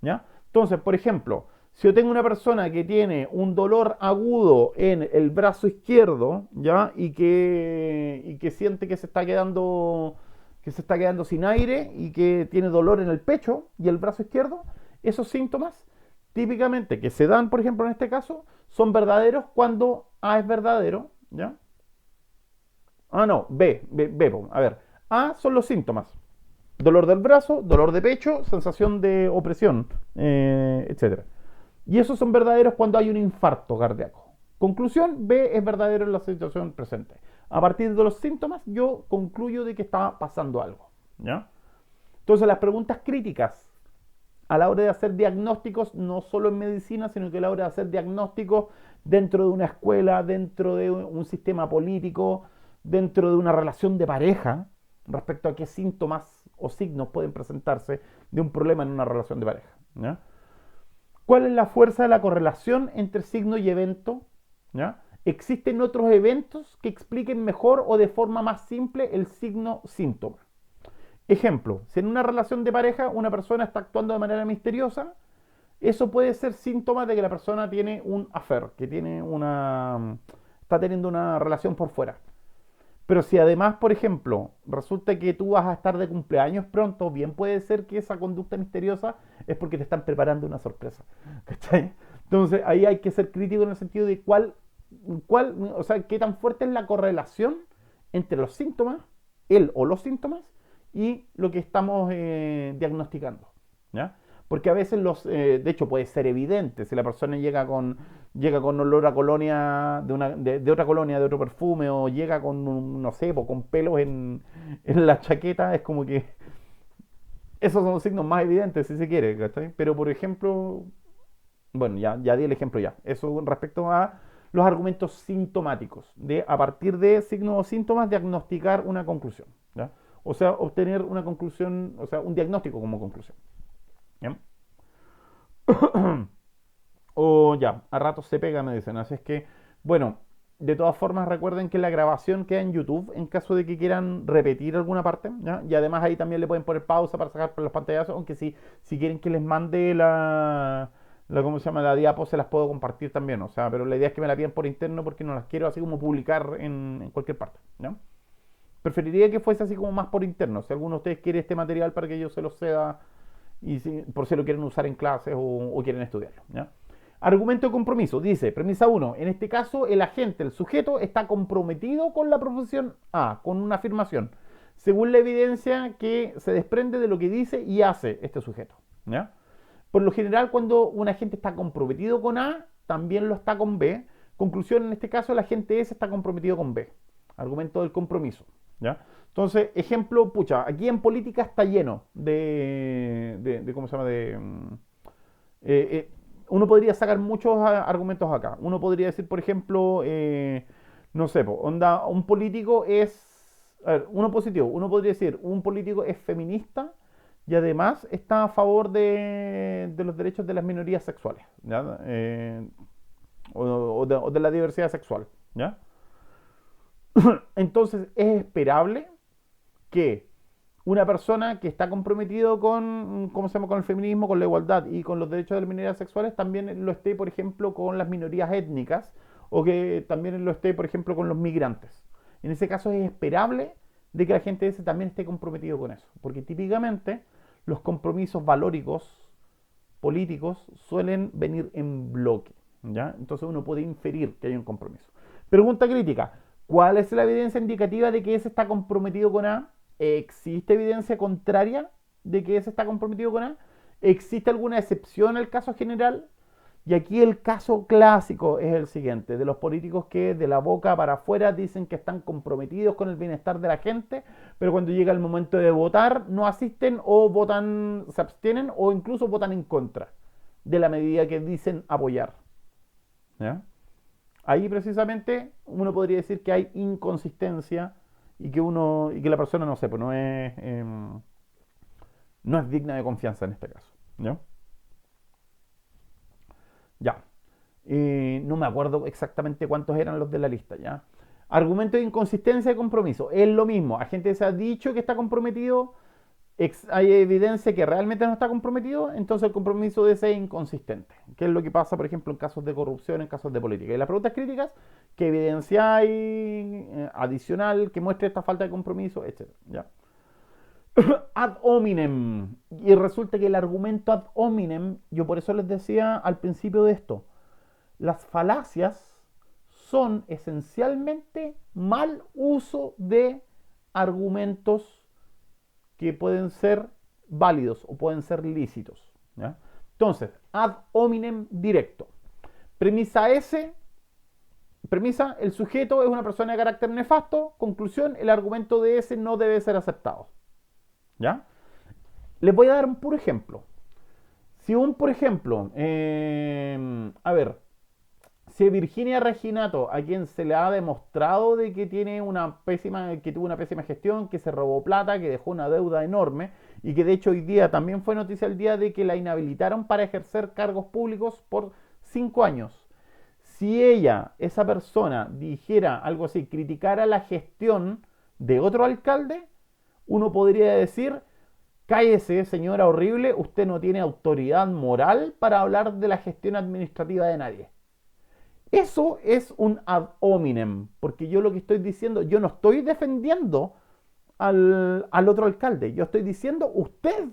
¿ya? Entonces, por ejemplo, si yo tengo una persona que tiene un dolor agudo en el brazo izquierdo, ¿ya? Y que siente que se está quedando sin aire y que tiene dolor en el pecho y el brazo izquierdo, esos síntomas típicamente que se dan, por ejemplo, en este caso, son verdaderos cuando A es verdadero, ¿ya? Ah, no, a ver, A son los síntomas. Dolor del brazo, dolor de pecho, sensación de opresión, etc. Y esos son verdaderos cuando hay un infarto cardíaco. Conclusión, B es verdadero en la situación presente. A partir de los síntomas, yo concluyo de que está pasando algo, ¿ya? Entonces, las preguntas críticas a la hora de hacer diagnósticos, no solo en medicina, sino que a la hora de hacer diagnósticos dentro de una escuela, dentro de un sistema político, dentro de una relación de pareja, respecto a qué síntomas o signos pueden presentarse de un problema en una relación de pareja, ¿ya? ¿Cuál es la fuerza de la correlación entre signo y evento? ¿Ya? ¿Existen otros eventos que expliquen mejor o de forma más simple el signo-síntoma? Ejemplo, si en una relación de pareja una persona está actuando de manera misteriosa, eso puede ser síntoma de que la persona tiene un affair, que está teniendo una relación por fuera. Pero si además, por ejemplo, resulta que tú vas a estar de cumpleaños pronto, bien puede ser que esa conducta misteriosa es porque te están preparando una sorpresa. ¿Cachai? Entonces ahí hay que ser crítico en el sentido de o sea, qué tan fuerte es la correlación entre los síntomas, él o los síntomas, y lo que estamos diagnosticando, ¿ya? Porque a veces de hecho puede ser evidente, si la persona llega con olor a colonia de otra colonia, de otro perfume, o llega con, no sé, con pelos en la chaqueta, es como que esos son los signos más evidentes, si se quiere, ¿cachai? Pero por ejemplo, bueno, ya di el ejemplo ya. Eso respecto a los argumentos sintomáticos, de a partir de signos o síntomas diagnosticar una conclusión, ¿ya? O sea, obtener una conclusión, o sea, un diagnóstico como conclusión, ¿ya? O ya, a ratos se pega, me dicen. Así es que, bueno, de todas formas recuerden que la grabación queda en YouTube en caso de que quieran repetir alguna parte, ¿ya? Y además ahí también le pueden poner pausa para sacar los pantallazos, aunque si quieren que les mande ¿cómo se llama? La diapo, se las puedo compartir también, o sea, pero la idea es que me la pidan por interno porque no las quiero así como publicar en cualquier parte, ¿ya? Preferiría que fuese así como más por interno, si alguno de ustedes quiere este material para que yo se los ceda y por si lo quieren usar en clases o quieren estudiarlo, ¿ya? Argumento de compromiso. Dice, premisa uno, en este caso el agente, el sujeto, está comprometido con la proposición A, con una afirmación, según la evidencia que se desprende de lo que dice y hace este sujeto, ¿ya? Por lo general, cuando un agente está comprometido con A, también lo está con B. Conclusión, en este caso, el agente S está comprometido con B. Argumento del compromiso, ¿ya? Entonces, ejemplo, pucha, aquí en política está lleno ¿cómo se llama? Eh, eh, Uno podría sacar muchos argumentos acá. Uno podría decir, por ejemplo, no sé, onda, un político es, a ver, uno positivo, uno podría decir, un político es feminista y además está a favor de los derechos de las minorías sexuales, ¿ya? O de la diversidad sexual, ¿ya? Entonces es esperable que una persona que está comprometido con, ¿cómo se llama?, con el feminismo, con la igualdad y con los derechos de las minorías sexuales, también lo esté, por ejemplo, con las minorías étnicas o que también lo esté, por ejemplo, con los migrantes. En ese caso es esperable de que la gente ese también esté comprometido con eso, porque típicamente los compromisos valóricos políticos suelen venir en bloque, ¿ya? Entonces uno puede inferir que hay un compromiso. Pregunta crítica, ¿cuál es la evidencia indicativa de que ese está comprometido con A? ¿Existe evidencia contraria de que ese está comprometido con A? ¿Existe alguna excepción al caso general? Y aquí el caso clásico es el siguiente, de los políticos que de la boca para afuera dicen que están comprometidos con el bienestar de la gente, pero cuando llega el momento de votar no asisten o votan, se abstienen o incluso votan en contra de la medida que dicen apoyar, ¿ya? Ahí precisamente uno podría decir que hay inconsistencia y que la persona no sé, pues no es digna de confianza en este caso, ¿ya? Ya. No me acuerdo exactamente cuántos eran los de la lista, ¿ya? Argumento de inconsistencia de compromiso. Es lo mismo. Agente se ha dicho que está comprometido, hay evidencia que realmente no está comprometido, entonces el compromiso de ese es inconsistente. ¿Qué es lo que pasa, por ejemplo, en casos de corrupción, en casos de política? Y las preguntas críticas, ¿qué evidencia hay adicional que muestre esta falta de compromiso, etcétera? ¿Ya? Ad hominem. Y resulta que el argumento ad hominem, yo por eso les decía al principio de esto, las falacias son esencialmente mal uso de argumentos que pueden ser válidos o pueden ser lícitos, ¿ya? Entonces, ad hominem directo. Premisa S, premisa, el sujeto es una persona de carácter nefasto. Conclusión, el argumento de S no debe ser aceptado, ¿ya? Les voy a dar un puro ejemplo. Si por ejemplo, a ver, si Virginia Reginato, a quien se le ha demostrado de que que tuvo una pésima gestión, que se robó plata, que dejó una deuda enorme y que de hecho hoy día también fue noticia el día de que la inhabilitaron para ejercer cargos públicos por 5 años. Si ella, esa persona, dijera algo así, criticara la gestión de otro alcalde, uno podría decir: cállese, señora horrible, usted no tiene autoridad moral para hablar de la gestión administrativa de nadie. Eso es un ad hominem, porque yo lo que estoy diciendo, yo no estoy defendiendo al otro alcalde, yo estoy diciendo: usted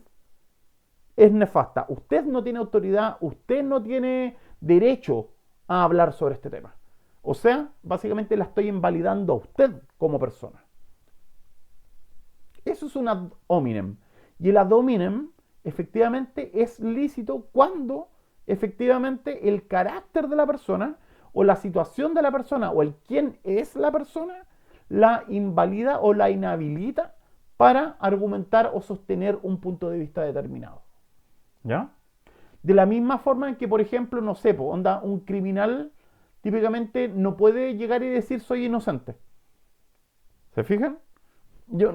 es nefasta, usted no tiene autoridad, usted no tiene derecho a hablar sobre este tema. O sea, básicamente la estoy invalidando a usted como persona. Eso es un ad hominem. Y el ad hominem efectivamente es lícito cuando efectivamente el carácter de la persona o la situación de la persona o el quién es la persona la invalida o la inhabilita para argumentar o sostener un punto de vista determinado. ¿Ya? De la misma forma en que, por ejemplo, no sé, onda, un criminal típicamente no puede llegar y decir soy inocente. ¿Se fijan? Yo,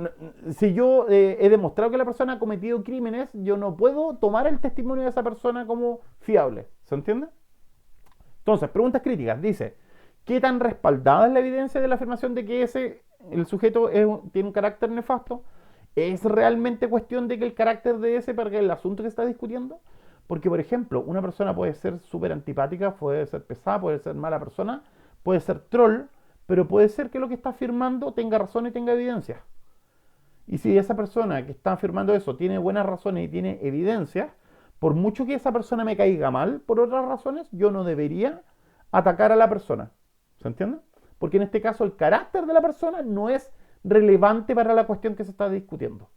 si yo he demostrado que la persona ha cometido crímenes, yo no puedo tomar el testimonio de esa persona como fiable. ¿Se entiende? Entonces, preguntas críticas. Dice, ¿qué tan respaldada es la evidencia de la afirmación de que el sujeto tiene un carácter nefasto? ¿Es realmente cuestión de que el carácter de ese para el asunto que se está discutiendo? Porque, por ejemplo, una persona puede ser súper antipática, puede ser pesada, puede ser mala persona, puede ser troll, pero puede ser que lo que está afirmando tenga razón y tenga evidencia. Y si esa persona que está afirmando eso tiene buenas razones y tiene evidencia, por mucho que esa persona me caiga mal por otras razones, yo no debería atacar a la persona. ¿Se entiende? Porque en este caso el carácter de la persona no es relevante para la cuestión que se está discutiendo.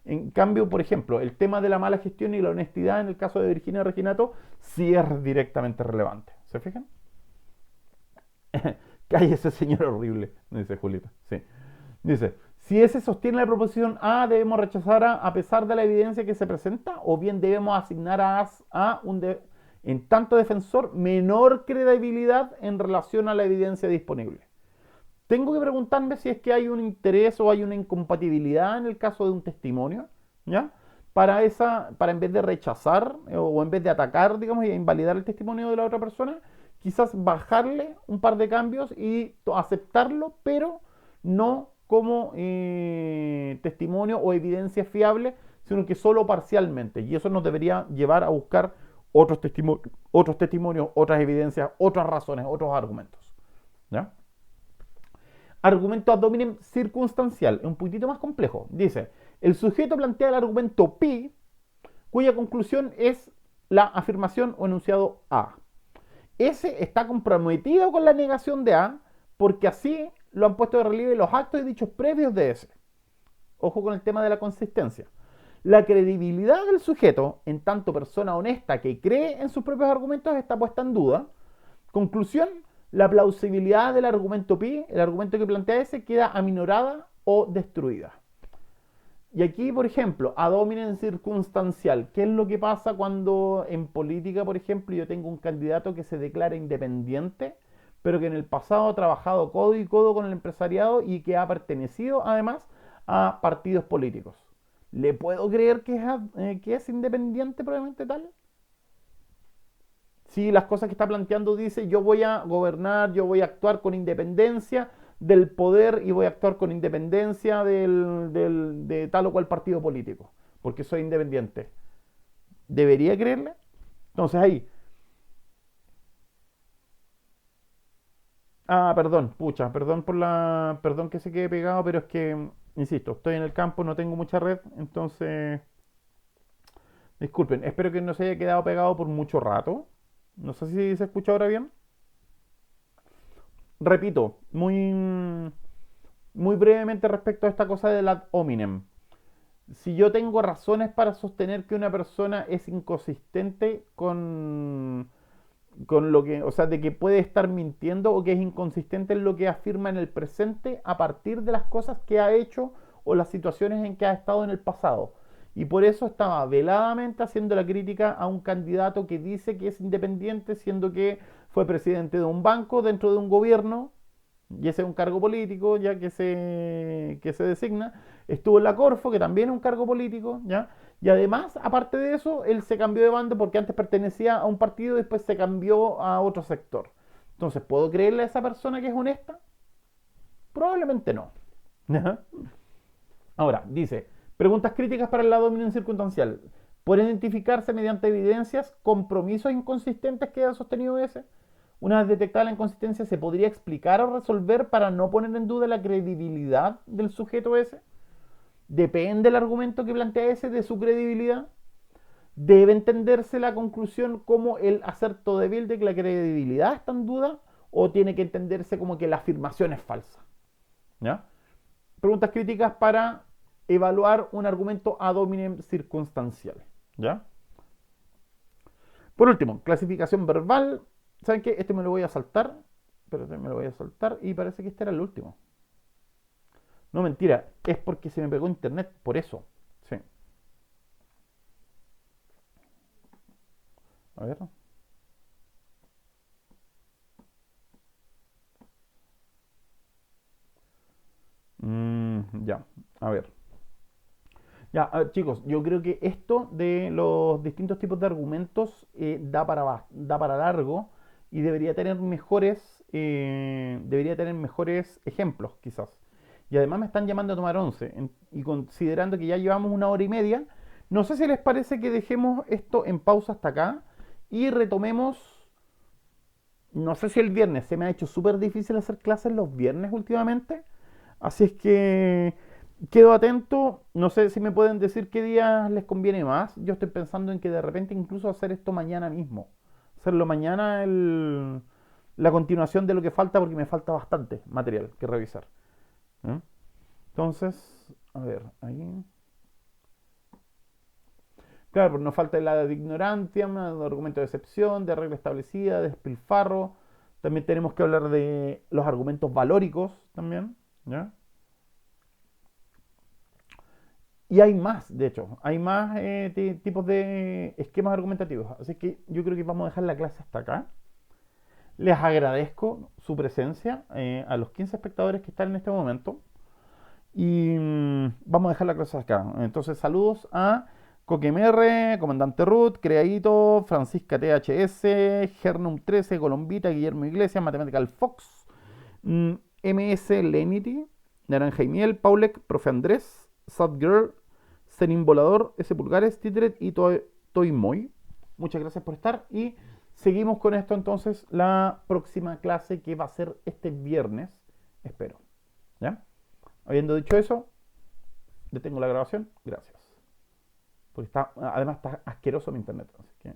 En cambio, por ejemplo, el tema de la mala gestión y la honestidad en el caso de Virginia Reginato sí es directamente relevante. ¿Se fijan? Cállese, señor horrible, dice Julita. Sí. Dice, si ese sostiene la proposición A, debemos rechazar a pesar de la evidencia que se presenta, o bien debemos asignar a en tanto defensor menor credibilidad en relación a la evidencia disponible. Tengo que preguntarme si es que hay un interés o hay una incompatibilidad en el caso de un testimonio, ¿ya? Para en vez de rechazar o en vez de atacar, digamos, y invalidar el testimonio de la otra persona, quizás bajarle un par de cambios y aceptarlo, pero no como testimonio o evidencia fiable, sino que solo parcialmente. Y eso nos debería llevar a buscar otros testimonios, otras evidencias, otras razones, otros argumentos. ¿Ya? Argumento ad hominem circunstancial, es un poquitito más complejo. Dice, el sujeto plantea el argumento pi, cuya conclusión es la afirmación o enunciado A. Ese está comprometido con la negación de A, porque así lo han puesto de relieve los actos y dichos previos de ese. Ojo con el tema de la consistencia. La credibilidad del sujeto, en tanto persona honesta que cree en sus propios argumentos, está puesta en duda. Conclusión, la plausibilidad del argumento pi, el argumento que plantea ese, queda aminorada o destruida. Y aquí, por ejemplo, ad hominem circunstancial. ¿Qué es lo que pasa cuando en política, por ejemplo, yo tengo un candidato que se declara independiente, pero que en el pasado ha trabajado codo y codo con el empresariado y que ha pertenecido además a partidos políticos? ¿Le puedo creer que es independiente probablemente tal? Si las cosas que está planteando dice yo voy a gobernar, yo voy a actuar con independencia del poder y voy a actuar con independencia de tal o cual partido político, porque soy independiente. ¿Debería creerle? Entonces ahí. Perdón, pucha, perdón que se quede pegado, pero es que, insisto, estoy en el campo, no tengo mucha red, entonces, disculpen, espero que no se haya quedado pegado por mucho rato. No sé si se escucha ahora bien. Repito, muy brevemente respecto a esta cosa del ad hominem. Si yo tengo razones para sostener que una persona es inconsistente con lo que, o sea, de que puede estar mintiendo o que es inconsistente en lo que afirma en el presente a partir de las cosas que ha hecho o las situaciones en que ha estado en el pasado. Y por eso estaba veladamente haciendo la crítica a un candidato que dice que es independiente, siendo que fue presidente de un banco dentro de un gobierno, y ese es un cargo político ya que se designa. Estuvo en la Corfo, que también es un cargo político, ¿ya? Y además, aparte de eso, él se cambió de bando porque antes pertenecía a un partido y después se cambió a otro sector. Entonces, ¿puedo creerle a esa persona que es honesta? Probablemente no. Ahora, dice, preguntas críticas para el lado dominio circunstancial. ¿Puede identificarse mediante evidencias compromisos inconsistentes que haya sostenido ese? Una vez detectada la inconsistencia, ¿se podría explicar o resolver para no poner en duda la credibilidad del sujeto ese? ¿Depende el argumento que plantea ese de su credibilidad? ¿Debe entenderse la conclusión como el acerto débil de que la credibilidad está en duda? ¿O tiene que entenderse como que la afirmación es falsa? ¿Ya? Preguntas críticas para evaluar un argumento ad hominem circunstancial. ¿Ya? Por último, clasificación verbal. ¿Saben qué? Este me lo voy a saltar. Espérate, me lo voy a saltar y parece que este era el último. No, mentira, es porque se me pegó internet, por eso. Sí. A ver. Ya, a ver. Ya, a ver, chicos, yo creo que esto de los distintos tipos de argumentos da para largo y debería tener mejores ejemplos, quizás. Y además me están llamando a tomar once. Y considerando que ya llevamos una hora y media, no sé si les parece que dejemos esto en pausa hasta acá y retomemos, no sé si el viernes, se me ha hecho súper difícil hacer clases los viernes últimamente. Así es que quedo atento. No sé si me pueden decir qué días les conviene más. Yo estoy pensando en que de repente incluso hacer esto mañana mismo. Hacerlo mañana la continuación de lo que falta porque me falta bastante material que revisar. ¿Eh? Entonces, a ver, ahí. Claro, pues nos falta la de ignorancia, un argumento de excepción, de regla establecida, de despilfarro. También tenemos que hablar de los argumentos valóricos también. ¿Ya? Y hay más, de hecho, hay más tipos de esquemas argumentativos. Así que yo creo que vamos a dejar la clase hasta acá. Les agradezco su presencia a los 15 espectadores que están en este momento. Y vamos a dejar la clase acá. Entonces, saludos a Coquemr, Comandante Ruth, Creadito, Francisca THS, Gernum 13, Colombita, Guillermo Iglesias, Mathematical Fox, mm, MS Lenity, Naranja y Miel, Paulek, Profe Andrés, Sad Girl, Zenin Volador, S. Pulgares, Titret y Toy Moy. Muchas gracias por estar y seguimos con esto entonces la próxima clase que va a ser este viernes, espero. ¿Ya? Habiendo dicho eso, detengo la grabación. Gracias. Porque además está asqueroso mi internet. Así que